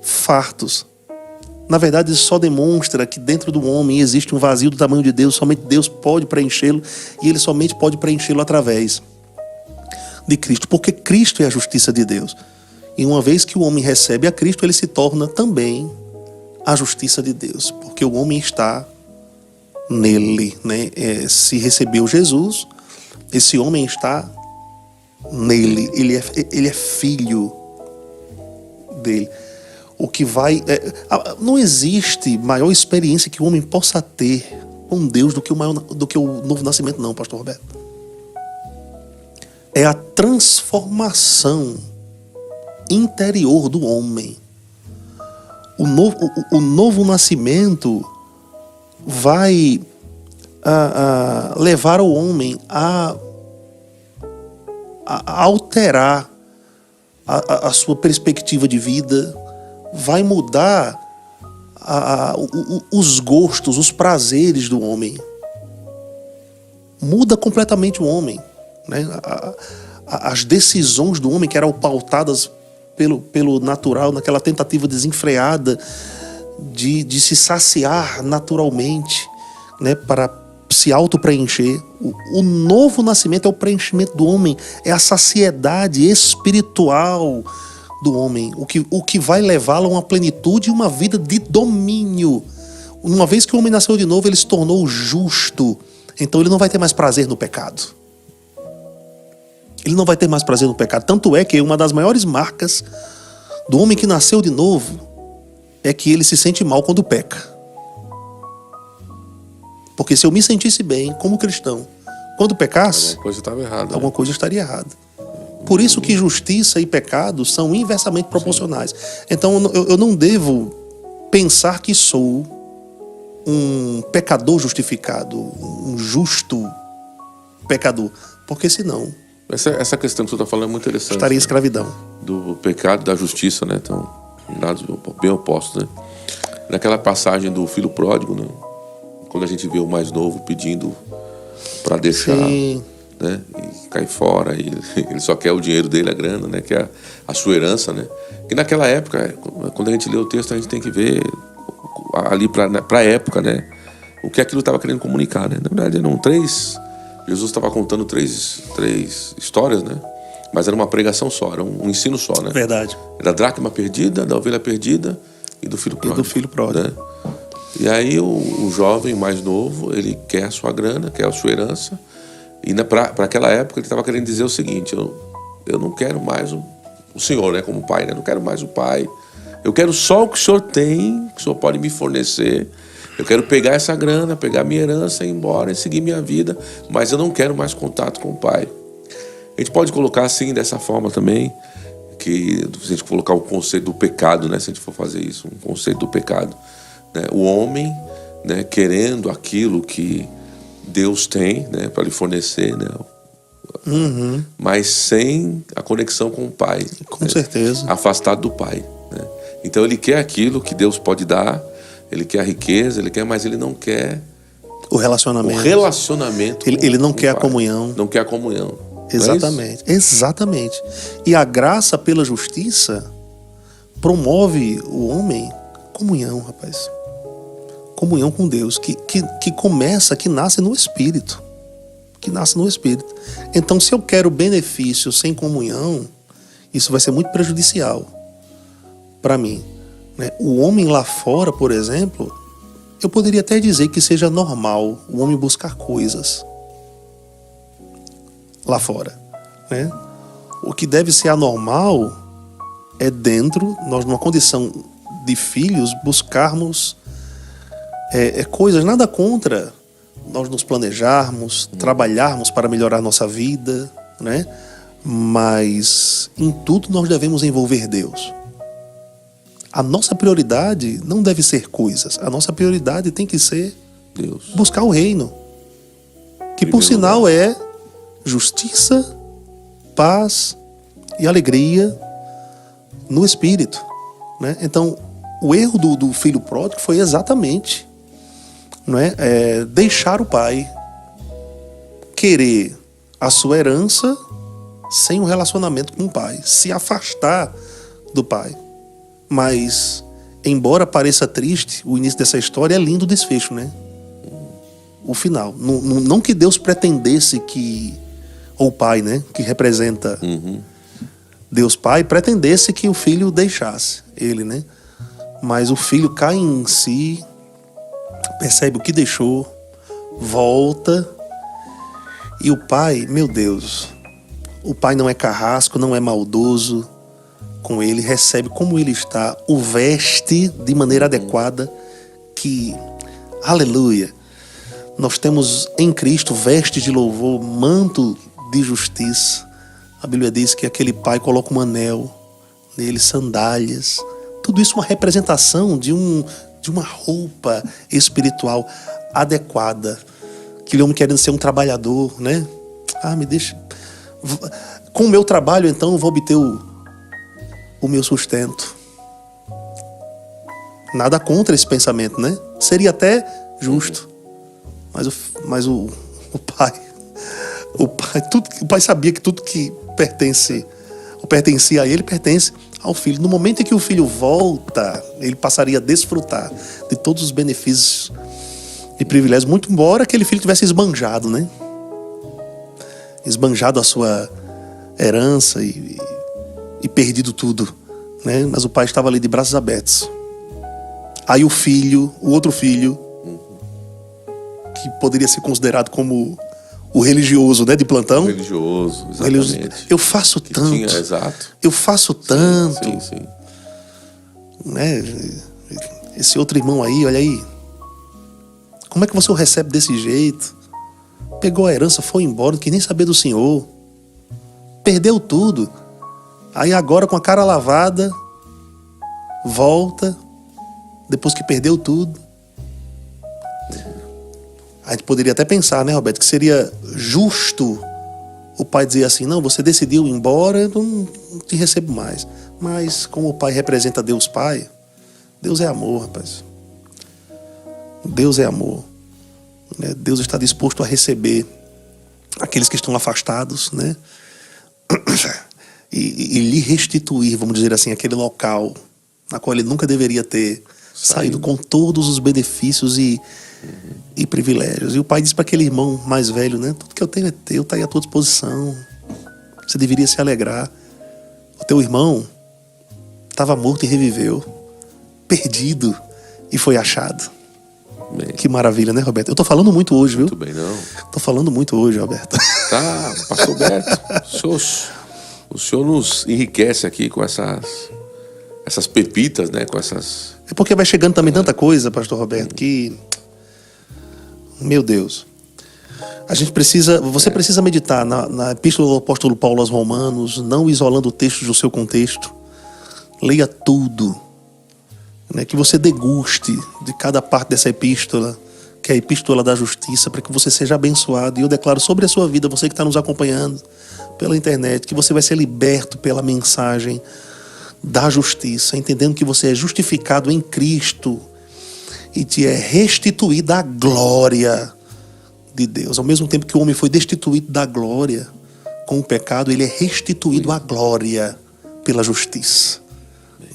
fartos. Na verdade, isso só demonstra que dentro do homem existe um vazio do tamanho de Deus. Somente Deus pode preenchê-lo. E ele somente pode preenchê-lo através de Cristo. Porque Cristo é a justiça de Deus. E uma vez que o homem recebe a Cristo, ele se torna também a justiça de Deus. Porque o homem está nele, né? Se recebeu Jesus, esse homem está nele, ele é filho dele. O que vai não existe maior experiência que o homem possa ter com Deus do que o novo nascimento, não, pastor Roberto. É a transformação interior do homem. O novo nascimento vai levar o homem a alterar a sua perspectiva de vida, vai mudar os gostos, os prazeres do homem. Muda completamente o homem, né? As decisões do homem que eram pautadas pelo natural, naquela tentativa desenfreada de se saciar naturalmente, né, para se auto-preencher. O novo nascimento é o preenchimento do homem, é a saciedade espiritual do homem, o que vai levá-lo a uma plenitude e uma vida de domínio. Uma vez que o homem nasceu de novo, ele se tornou justo, então ele não vai ter mais prazer no pecado. Ele não vai ter mais prazer no pecado. Tanto é que uma das maiores marcas do homem que nasceu de novo é que ele se sente mal quando peca. Porque se eu me sentisse bem como cristão, quando pecasse, alguma coisa estava errada. Alguma coisa estaria errada. Por isso que justiça e pecado são inversamente proporcionais. Então eu não devo pensar que sou um pecador justificado, um justo pecador. Porque senão Essa questão que você está falando é muito interessante. estaria em escravidão. Do pecado e da justiça, né? Então, lados bem opostos, né? Naquela passagem do filho pródigo, né? Quando a gente vê o mais novo pedindo para deixar Sim. né? E cai fora, e ele só quer o dinheiro dele, a grana, né? Que é a sua herança, né? Que naquela época, quando a gente lê o texto, a gente tem que ver ali para a época, né? O que aquilo estava querendo comunicar, né? Na verdade, eram três. Jesus estava contando três histórias, né? Mas era uma pregação só, era um ensino só, né? Verdade. Da dracma perdida, da ovelha perdida e do filho pródigo. E do filho pródigo. Né? E aí o jovem mais novo, ele quer a sua grana, quer a sua herança. E para aquela época ele estava querendo dizer o seguinte: eu não quero mais o senhor, né? Como pai, né? Não quero mais o pai. Eu quero só o que o senhor tem, que o senhor pode me fornecer. Eu quero pegar essa grana, pegar minha herança, ir embora e seguir minha vida, mas eu não quero mais contato com o pai. A gente pode colocar assim, dessa forma também, que se a gente colocar o conceito do pecado, né, se a gente for fazer isso, um conceito do pecado, né, o homem, né, querendo aquilo que Deus tem, né, para lhe fornecer, né, mas sem a conexão com o pai. Com certeza. Afastado do pai. Né? Então ele quer aquilo que Deus pode dar, ele quer a riqueza, ele quer, mas ele não quer o relacionamento. Ele não quer a comunhão. Não quer a comunhão. Exatamente, exatamente. E a graça pela justiça promove o homem comunhão, rapaz. Comunhão com Deus, que começa, que nasce no Espírito. Que nasce no Espírito. Então, se eu quero benefício sem comunhão, isso vai ser muito prejudicial para mim. Né? O homem lá fora, por exemplo, eu poderia até dizer que seja normal o homem buscar coisas lá fora, né? O que deve ser anormal é dentro, nós numa condição de filhos, buscarmos coisas, nada contra nós nos planejarmos, trabalharmos para melhorar nossa vida, né? Mas em tudo nós devemos envolver Deus. A nossa prioridade não deve ser coisas, a nossa prioridade tem que ser Deus. Buscar o reino, que por sinal é justiça, paz e alegria no Espírito, né? Então, o erro do filho pródigo foi exatamente, não é, deixar o pai, querer a sua herança sem um relacionamento com o pai, se afastar do pai. Mas, embora pareça triste, o início dessa história é lindo o desfecho, né? O final. Não que Deus pretendesse que, ou o pai, né, que representa Deus Pai, pretendesse que o filho deixasse ele, né? Mas o filho cai em si, percebe o que deixou, volta, e o pai, meu Deus, o pai não é carrasco, não é maldoso com ele, recebe como ele está, o veste de maneira adequada, que, aleluia, nós temos em Cristo vestes de louvor, manto de justiça. A Bíblia diz que aquele pai coloca um anel nele, sandálias. Tudo isso é uma representação de uma roupa espiritual adequada. Aquele homem querendo ser um trabalhador, né? Me deixa. Com o meu trabalho, então, eu vou obter o meu sustento. Nada contra esse pensamento, né? Seria até justo. Mas o pai sabia que tudo que pertencia a ele, pertence ao filho. No momento em que o filho volta, ele passaria a desfrutar de todos os benefícios e privilégios, muito embora aquele filho tivesse esbanjado, né? Esbanjado a sua herança e perdido tudo, né? Mas o pai estava ali de braços abertos. Aí o outro filho, que poderia ser considerado como o religioso, né, de plantão. O religioso, exatamente. Eu faço tanto. Exato. Eu faço tanto. Sim. Né? Esse outro irmão aí, olha aí. Como é que você o recebe desse jeito? Pegou a herança, foi embora, não quis nem saber do senhor. Perdeu tudo. Aí agora, com a cara lavada, volta, depois que perdeu tudo. A gente poderia até pensar, né, Roberto, que seria justo o pai dizer assim: não, você decidiu ir embora, eu não te recebo mais. Mas como o pai representa Deus Pai, Deus é amor, rapaz. Deus é amor. Deus está disposto a receber aqueles que estão afastados, né? E lhe restituir, vamos dizer assim, aquele local na qual ele nunca deveria ter saído com todos os benefícios e privilégios. E o pai diz para aquele irmão mais velho, né? Tudo que eu tenho é teu, está aí à tua disposição. Você deveria se alegrar. O teu irmão estava morto e reviveu, perdido e foi achado. Bem. Que maravilha, né, Roberto? Eu tô falando muito hoje, viu? Muito bem, não. Tô falando muito hoje, Roberto. Tá, pastor Beto, o senhor nos enriquece aqui com essas pepitas, né? Com essas... É porque vai chegando também tanta coisa, pastor Roberto, que... Meu Deus. Você precisa meditar na epístola do apóstolo Paulo aos Romanos, não isolando o texto do seu contexto. Leia tudo. Né, que você deguste de cada parte dessa epístola, que é a epístola da justiça, para que você seja abençoado. E eu declaro sobre a sua vida, você que está nos acompanhando pela internet, que você vai ser liberto pela mensagem da justiça, entendendo que você é justificado em Cristo e te é restituída a glória de Deus. Ao mesmo tempo que o homem foi destituído da glória com o pecado, ele é restituído à glória pela justiça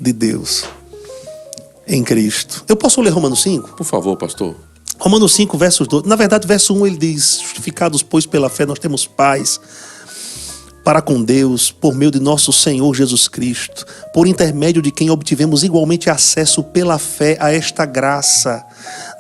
de Deus em Cristo. Eu posso ler Romanos 5? Por favor, pastor. Romanos 5, versos 12. Na verdade, verso 1 ele diz: justificados, pois, pela fé, nós temos paz para com Deus, por meio de nosso Senhor Jesus Cristo, por intermédio de quem obtivemos igualmente acesso pela fé a esta graça,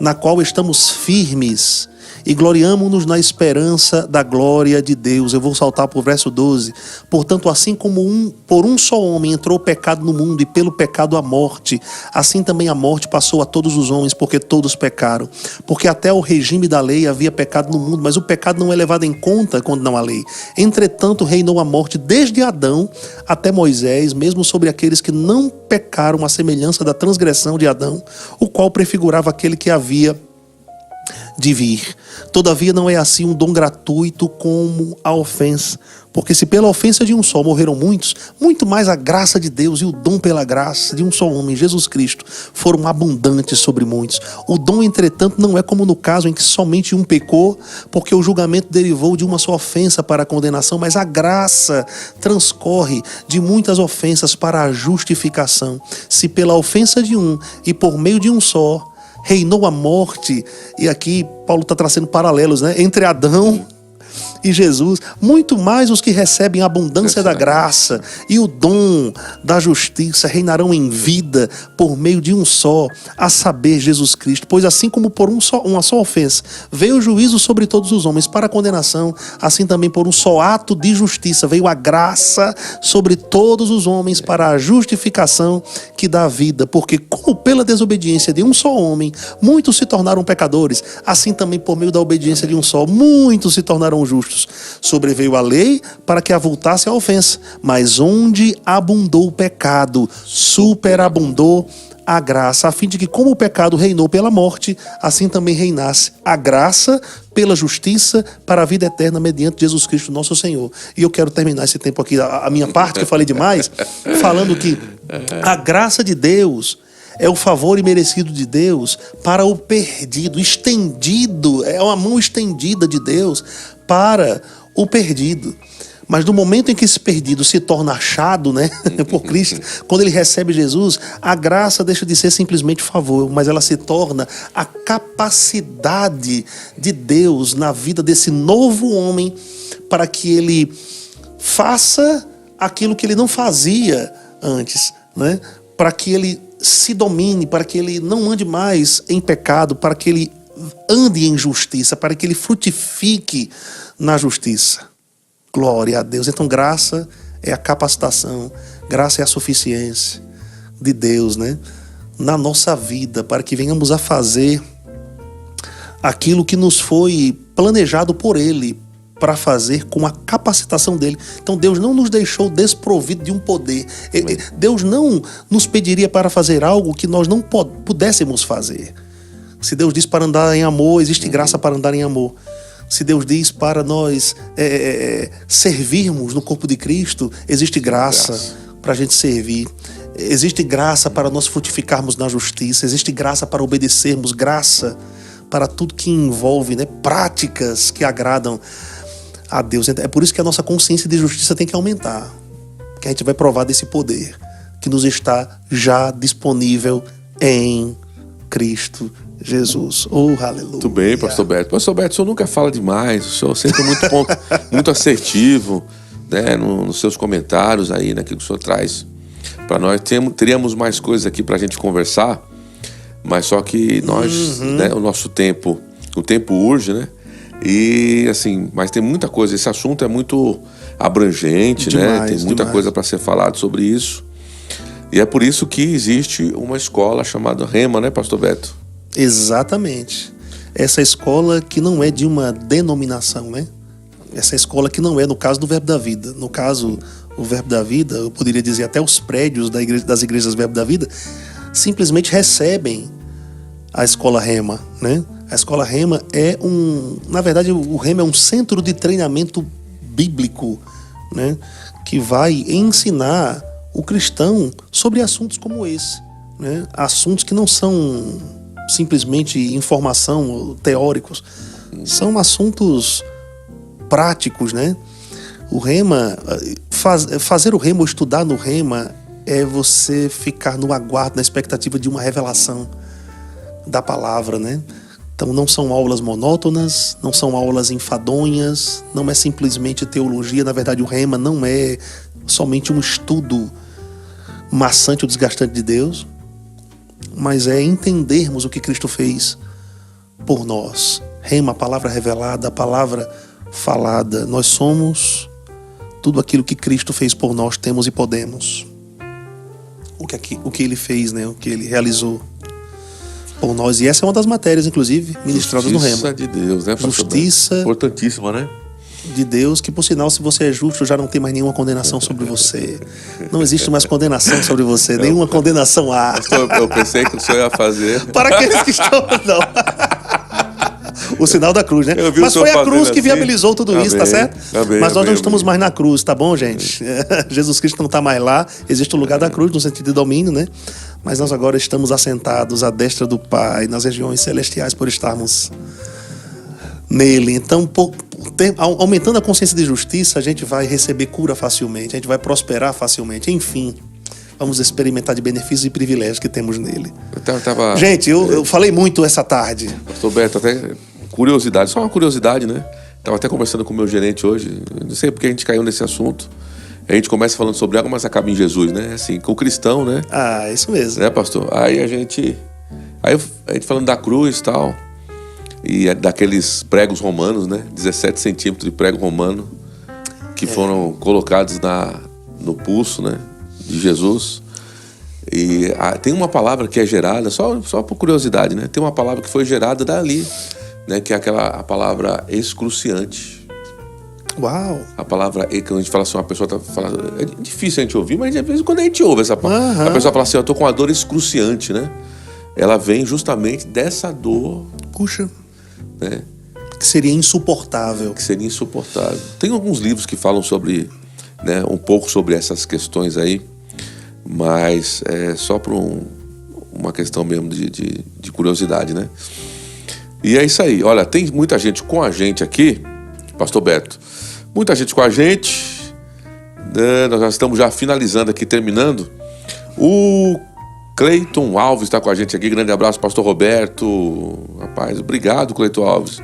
na qual estamos firmes e gloriamo-nos na esperança da glória de Deus. Eu vou saltar para o verso 12. Portanto, assim como por um só homem entrou o pecado no mundo, e pelo pecado a morte, assim também a morte passou a todos os homens, porque todos pecaram. Porque até o regime da lei havia pecado no mundo, mas o pecado não é levado em conta quando não há lei. Entretanto, reinou a morte desde Adão até Moisés, mesmo sobre aqueles que não pecaram, à semelhança da transgressão de Adão, o qual prefigurava aquele que havia de vir. Todavia não é assim um dom gratuito como a ofensa, porque se pela ofensa de um só morreram muitos, muito mais a graça de Deus e o dom pela graça de um só homem, Jesus Cristo, foram abundantes sobre muitos. O dom, entretanto, não é como no caso em que somente um pecou, porque o julgamento derivou de uma só ofensa para a condenação, mas a graça transcorre de muitas ofensas para a justificação. Se pela ofensa de um e por meio de um só reinou a morte, e aqui Paulo está traçando paralelos, né, entre Adão e Jesus, muito mais os que recebem a abundância da graça e o dom da justiça reinarão em vida por meio de um só, a saber, Jesus Cristo. Pois assim como por uma só ofensa veio o juízo sobre todos os homens para a condenação, assim também por um só ato de justiça veio a graça sobre todos os homens para a justificação que dá a vida. Porque como pela desobediência de um só homem muitos se tornaram pecadores, assim também por meio da obediência de um só muitos se tornaram justos. Sobreveio a lei para que avultasse a ofensa, mas onde abundou o pecado, superabundou a graça, a fim de que, como o pecado reinou pela morte, assim também reinasse a graça pela justiça para a vida eterna mediante Jesus Cristo nosso Senhor. E eu quero terminar esse tempo aqui, a minha parte, que eu falei demais, falando que a graça de Deus é o favor imerecido de Deus para o perdido, estendido, é uma mão estendida de Deus para o perdido. Mas no momento em que esse perdido se torna achado, né, por Cristo, quando ele recebe Jesus, a graça deixa de ser simplesmente favor, mas ela se torna a capacidade de Deus na vida desse novo homem para que ele faça aquilo que ele não fazia antes, né? Para que ele se domine, para que ele não ande mais em pecado, para que ele ande em justiça, para que ele frutifique na justiça. Glória a Deus. Então graça é a capacitação, graça é a suficiência de Deus, né, na nossa vida, para que venhamos a fazer aquilo que nos foi planejado por Ele para fazer com a capacitação dele. Então Deus não nos deixou desprovido de um poder. Deus não nos pediria para fazer algo que nós não pudéssemos fazer. Se Deus diz para andar em amor, existe graça para andar em amor. Se Deus diz para nós servirmos no corpo de Cristo, existe graça para a gente servir. Existe graça para nós frutificarmos na justiça. Existe graça para obedecermos, graça para tudo que envolve, né, práticas que agradam a Deus. É por isso que a nossa consciência de justiça tem que aumentar. Que a gente vai provar desse poder que nos está já disponível em Cristo Jesus. Oh, aleluia. Muito bem, pastor Beto. Pastor Beto, o senhor nunca fala demais, o senhor sempre é muito assertivo, né, nos seus comentários aí, naquilo que o senhor traz para nós. Teríamos mais coisas aqui para a gente conversar, mas só que nós, né, o tempo urge, né? E assim, mas tem muita coisa, esse assunto é muito abrangente, né? Tem muita coisa para ser falado sobre isso. E é por isso que existe uma escola chamada Rema, né, pastor Beto? Exatamente. Essa escola que não é de uma denominação, né? Essa escola que não é, no caso do Verbo da Vida. No caso, o Verbo da Vida, eu poderia dizer até os prédios das igrejas Verbo da Vida, simplesmente recebem a escola Rema, né? A escola Rema é na verdade, o Rema é um centro de treinamento bíblico, né? Que vai ensinar o cristão sobre assuntos como esse, né? Assuntos que não são simplesmente informação, teóricos, são assuntos práticos, né? O Rema, fazer o Rema ou estudar no Rema é você ficar no aguardo, na expectativa de uma revelação da palavra, né? Então não são aulas monótonas, não são aulas enfadonhas, não é simplesmente teologia. Na verdade, o Rema não é somente um estudo maçante ou desgastante de Deus, mas é entendermos o que Cristo fez por nós. Rema, a palavra revelada, a palavra falada. Nós somos tudo aquilo que Cristo fez por nós, temos e podemos. O que Ele fez, né? O que Ele realizou por nós. E essa é uma das matérias, inclusive, ministradas no Rema. Justiça de Deus, né, pastor? Justiça importantíssima, né? de Deus, que por sinal, se você é justo, já não tem mais nenhuma condenação sobre você. Não existe mais condenação sobre você, nenhuma condenação há. Eu pensei que o senhor ia fazer. Para aqueles que estão... Não. O sinal da cruz, né? Mas foi a cruz que viabilizou tudo isso, tá certo? Mas nós não estamos mais na cruz, tá bom, gente? Jesus Cristo não está mais lá, existe o lugar da cruz no sentido de domínio, né? Mas nós agora estamos assentados à destra do Pai, nas regiões celestiais, por estarmos nele. Então, aumentando a consciência de justiça, a gente vai receber cura facilmente, a gente vai prosperar facilmente, enfim. Vamos experimentar de benefícios e privilégios que temos nele. Gente, eu falei muito essa tarde. Pastor Beto, até curiosidade, só uma curiosidade, né? Estava até conversando com o meu gerente hoje, não sei porque a gente caiu nesse assunto. A gente começa falando sobre água, mas acaba em Jesus, né? Assim, com o cristão, né? Ah, isso mesmo. Né, pastor? Aí a gente falando da cruz e tal, e daqueles pregos romanos, né? 17 centímetros de prego romano, que foram colocados no pulso, né? De Jesus. E tem uma palavra que é gerada, só por curiosidade, né? Tem uma palavra que foi gerada dali, né? Que é a palavra excruciante. Uau! A palavra, quando a gente fala assim, uma pessoa tá falando, é difícil a gente ouvir, mas às vezes quando a gente ouve essa palavra, a pessoa fala assim, eu tô com uma dor excruciante, né? Ela vem justamente dessa dor. Puxa! Né? Que seria insuportável. Tem alguns livros que falam sobre, né, um pouco sobre essas questões aí, mas é só por uma questão mesmo de curiosidade, né? E é isso aí. Olha, tem muita gente com a gente aqui, pastor Beto, muita gente com a gente, né? Nós já estamos finalizando aqui, terminando. O Cleiton Alves está com a gente aqui, grande abraço, pastor Roberto. Rapaz, obrigado, Cleiton Alves.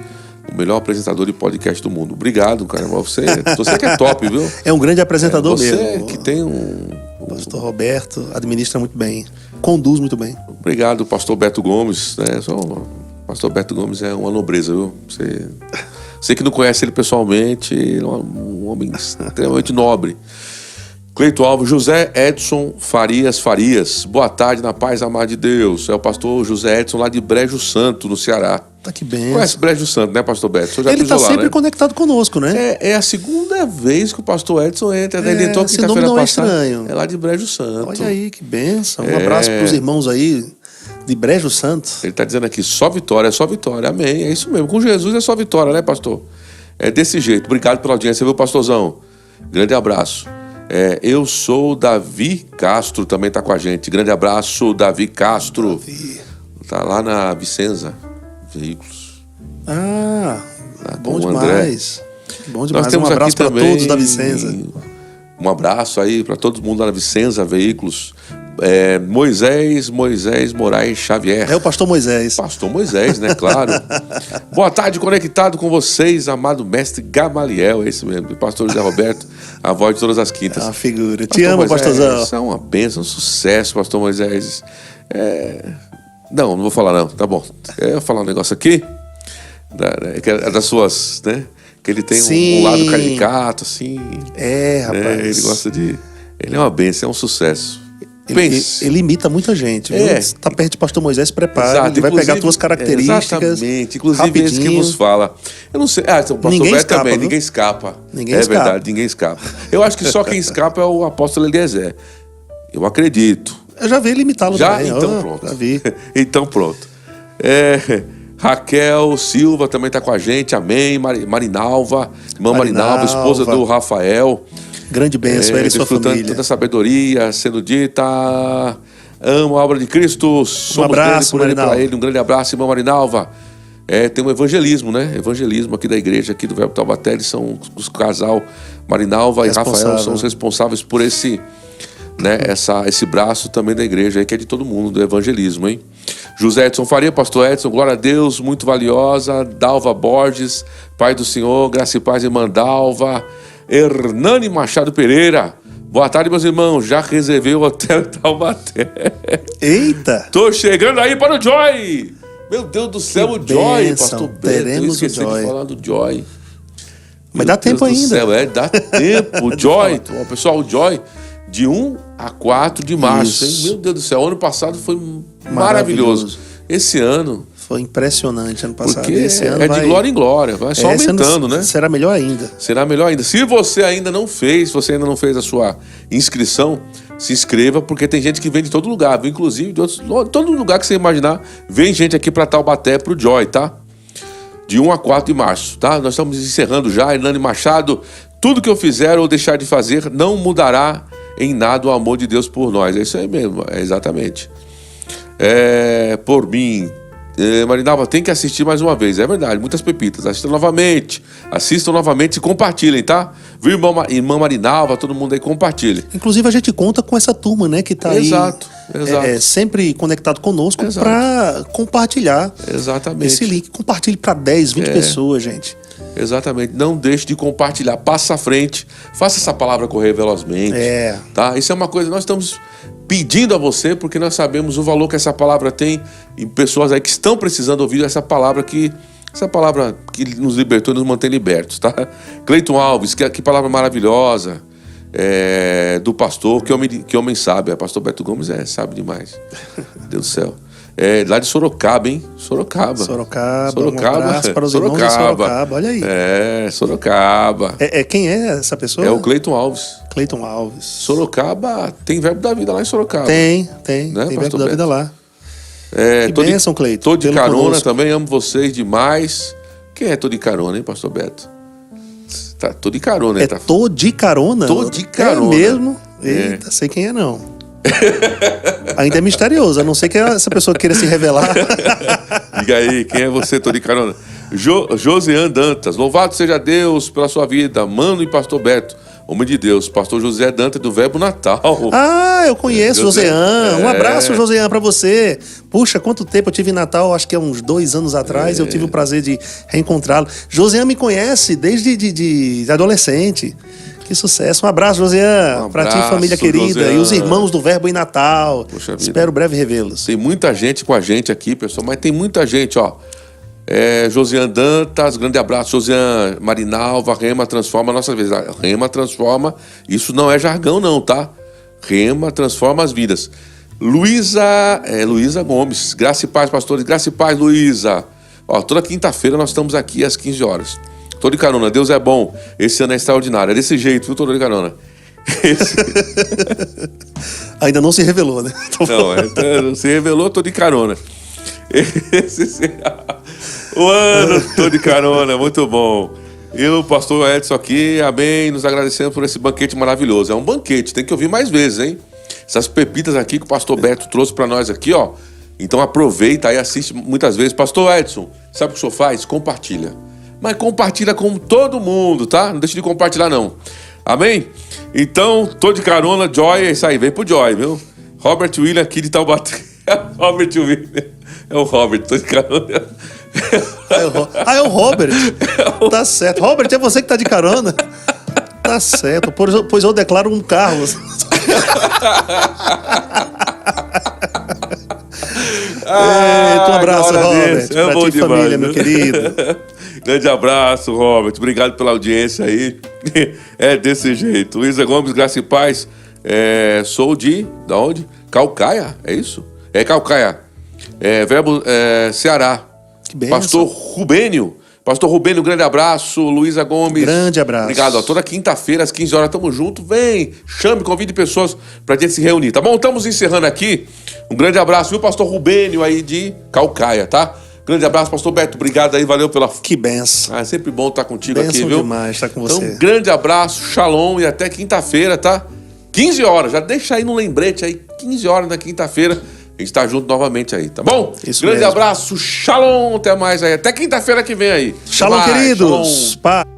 O melhor apresentador de podcast do mundo. Obrigado, cara. Você que é top, viu? É um grande apresentador mesmo. Você que tem O pastor Roberto administra muito bem, conduz muito bem. Obrigado, pastor Beto Gomes. Né? Pastor Beto Gomes é uma nobreza, viu? Você que não conhece ele pessoalmente, ele é um homem extremamente nobre. Cleiton Alves, José Edson Farias. Boa tarde, na paz, amar de Deus. É o pastor José Edson lá de Brejo Santo, no Ceará. Tá que bem. Conhece Brejo Santo, né, pastor Beto? Ele está sempre conectado conosco, né? É a segunda vez que o pastor Edson entra. Ele entrou esse nome não é estranho. É lá de Brejo Santo. Olha aí, que bênção. Um abraço para os irmãos aí de Brejo Santo. Ele está dizendo aqui, só vitória. Amém. É isso mesmo. Com Jesus é só vitória, né, pastor? É desse jeito. Obrigado pela audiência, viu, pastorzão? Grande abraço. Eu sou Davi Castro, também está com a gente. Grande abraço, Davi Castro. Tá lá na Vicenza Veículos. Bom demais. Bom demais. Um abraço para todos da Vicenza. Um abraço aí para todo mundo da Vicenza Veículos. Moisés Moraes Xavier. É o pastor Moisés. Pastor Moisés, né? Claro. Boa tarde, conectado com vocês, amado mestre Gamaliel. É isso mesmo. Pastor José Roberto, a voz de todas as quintas. É uma figura. Te amo, pastorzão. Isso é uma bênção, um sucesso, pastor Moisés. Não vou falar não, tá bom. Eu vou falar um negócio aqui, das suas, né? Que ele tem um lado caricato, assim. Rapaz. Ele gosta de... Ele é uma bênção, é um sucesso. Ele imita muita gente. Você tá perto de pastor Moisés, prepara. Exato. Ele vai pegar tuas características. Exatamente. Inclusive esse que vos fala. Eu não sei. O pastor Ninguém Beto escapa, também. viu? Ninguém escapa. Ninguém escapa. É verdade, ninguém escapa. Eu acho que só quem escapa é o apóstolo Eliezer. Eu acredito. Eu já vi ele imitá-lo Já? também. Então pronto. Já vi. Então pronto. Raquel Silva também tá com a gente. Amém. Marinalva. Irmã Marinalva, esposa do Rafael. Grande bênção, ele e sua família. Tanta sabedoria sendo dita. Amo a obra de Cristo. Somos abraço, por ele, Marinalva. para ele. Um grande abraço, irmã Marinalva. Tem um evangelismo, né? Evangelismo aqui da igreja, aqui do Verbo Taubaté. Eles são os casal Marinalva e Rafael, são os responsáveis por esse, né, esse braço também da igreja aí, que é de todo mundo, do evangelismo, hein? José Edson Faria, pastor Edson, glória a Deus, muito valiosa. Dalva Borges, pai do Senhor, graça e paz, irmã Dalva. Hernani Machado Pereira, boa tarde, meus irmãos. Já reservei o hotel em Taubaté. Eita! Tô chegando aí para o Joy. Meu Deus do céu, o Joy, bênção. pastor Beto. Teremos eu esqueci o Joy. de falar do Joy. Mas dá tempo ainda. Céu, dá tempo. O Joy, pessoal, o Joy, de 1 a 4 de março. Hein? Meu Deus do céu, ano passado foi maravilhoso. Esse ano... Foi impressionante ano passado. Porque esse ano de glória em glória, vai só aumentando, né? Será melhor ainda. Será melhor ainda. Se você ainda não fez a sua inscrição, se inscreva, porque tem gente que vem de todo lugar, viu? Inclusive de todo lugar que você imaginar, vem gente aqui para Taubaté, pro Joy, tá? De 1 a 4 de março, tá? Nós estamos encerrando já. Hernani Machado, tudo que eu fizer ou deixar de fazer não mudará em nada o amor de Deus por nós. É isso aí mesmo, exatamente. Por mim... Marinalva, tem que assistir mais uma vez, é verdade, muitas pepitas. Assistam novamente e compartilhem, tá? Viu, irmã Marinalva, todo mundo aí, compartilhe. Inclusive a gente conta com essa turma, né, que tá exato. Sempre conectado conosco para compartilhar esse link. Compartilhe para 10, 20 pessoas, gente. Exatamente, não deixe de compartilhar, passa à frente, faça essa palavra correr velozmente, tá? Isso é uma coisa, nós estamos pedindo a você, porque nós sabemos o valor que essa palavra tem em pessoas aí que estão precisando ouvir essa palavra que nos libertou e nos mantém libertos, tá? Cleiton Alves, que palavra maravilhosa, do pastor, que homem sabe, pastor Beto Gomes sabe demais, Deus do céu. Lá de Sorocaba, hein? Sorocaba. Um abraço para os irmãos de Sorocaba, olha aí. Sorocaba. Quem é essa pessoa? É o Cleiton Alves. Cleiton Alves. Sorocaba, tem Verbo da Vida lá em Sorocaba. Tem, né, tem Verbo da Vida lá. Que bênção, Cleiton. Tô de carona conosco. Também, amo vocês demais. Quem é tô de carona, hein, pastor Beto? Tô de carona. Tô de carona? Tô de carona. É mesmo? Eita, sei quem é não. Ainda é misterioso, a não ser que essa pessoa queira se revelar. Diga aí, quem é você, tô de carona? Josean Dantas, louvado seja Deus pela sua vida, mano e pastor Beto, homem de Deus, pastor José Dantas do Verbo Natal. Eu conheço Josean. Um abraço, Josean, pra você. Puxa, quanto tempo eu tive em Natal, acho que há uns 2 anos atrás, eu tive o prazer de reencontrá-lo. Josean me conhece desde de adolescente. Que sucesso. Um abraço, Josean. Pra ti, família querida. Josean. E os irmãos do Verbo em Natal. Espero breve revê-los. Tem muita gente com a gente aqui, pessoal, mas tem muita gente, ó. Josiane Dantas, grande abraço. Josiane Marinalva, Rema transforma a nossa vida. Rema transforma, isso não é jargão não, tá? Rema transforma as vidas. Luísa Gomes, graça e paz, pastores, graça e paz, Luísa. Ó, toda quinta-feira nós estamos aqui às 15 horas. Tô de carona, Deus é bom, esse ano é extraordinário. É desse jeito, viu, tô de carona. Ainda não se revelou, né? Não se revelou, tô de carona. O ano, tô de carona, muito bom. E o pastor Edson aqui, amém, nos agradecendo por esse banquete maravilhoso. É um banquete, tem que ouvir mais vezes, hein? Essas pepitas aqui que o pastor Beto trouxe pra nós aqui, ó. Então aproveita e assiste muitas vezes. Pastor Edson, sabe o que o senhor faz? Compartilha. mas compartilha com todo mundo, tá? Não deixa de compartilhar, não. Amém? Então, tô de carona, Joy, é isso aí, vem pro Joy, viu? Robert William aqui de Taubaté. Robert William. É o Robert, tô de carona. É o Robert. Tá certo. Robert, é você que tá de carona? Tá certo. Pois eu declaro um carro. Um abraço, Robert. É bom demais, família, meu querido. Grande abraço, Robert. Obrigado pela audiência aí. É desse jeito. Luísa Gomes, graça e paz. Sou da onde? Caucaia, é isso? É Caucaia. Verbo Ceará. Que benção. Pastor Rubênio, grande abraço. Luísa Gomes. Grande abraço. Obrigado. Toda quinta-feira, às 15 horas, tamo junto. Vem, chame, convide pessoas pra gente se reunir, tá bom? Estamos encerrando aqui. Um grande abraço, viu, pastor Rubênio aí de Caucaia, tá? Grande abraço, pastor Beto. Obrigado aí, valeu pela... Que benção. É sempre bom estar contigo benção aqui, viu? Demais estar com você. Então, grande abraço, shalom e até quinta-feira, tá? 15 horas, já deixa aí no lembrete aí, 15 horas na quinta-feira. A gente tá junto novamente aí, tá bom? Isso grande mesmo. abraço, shalom, até mais aí. Até quinta-feira que vem aí. Shalom, queridos. Shalom.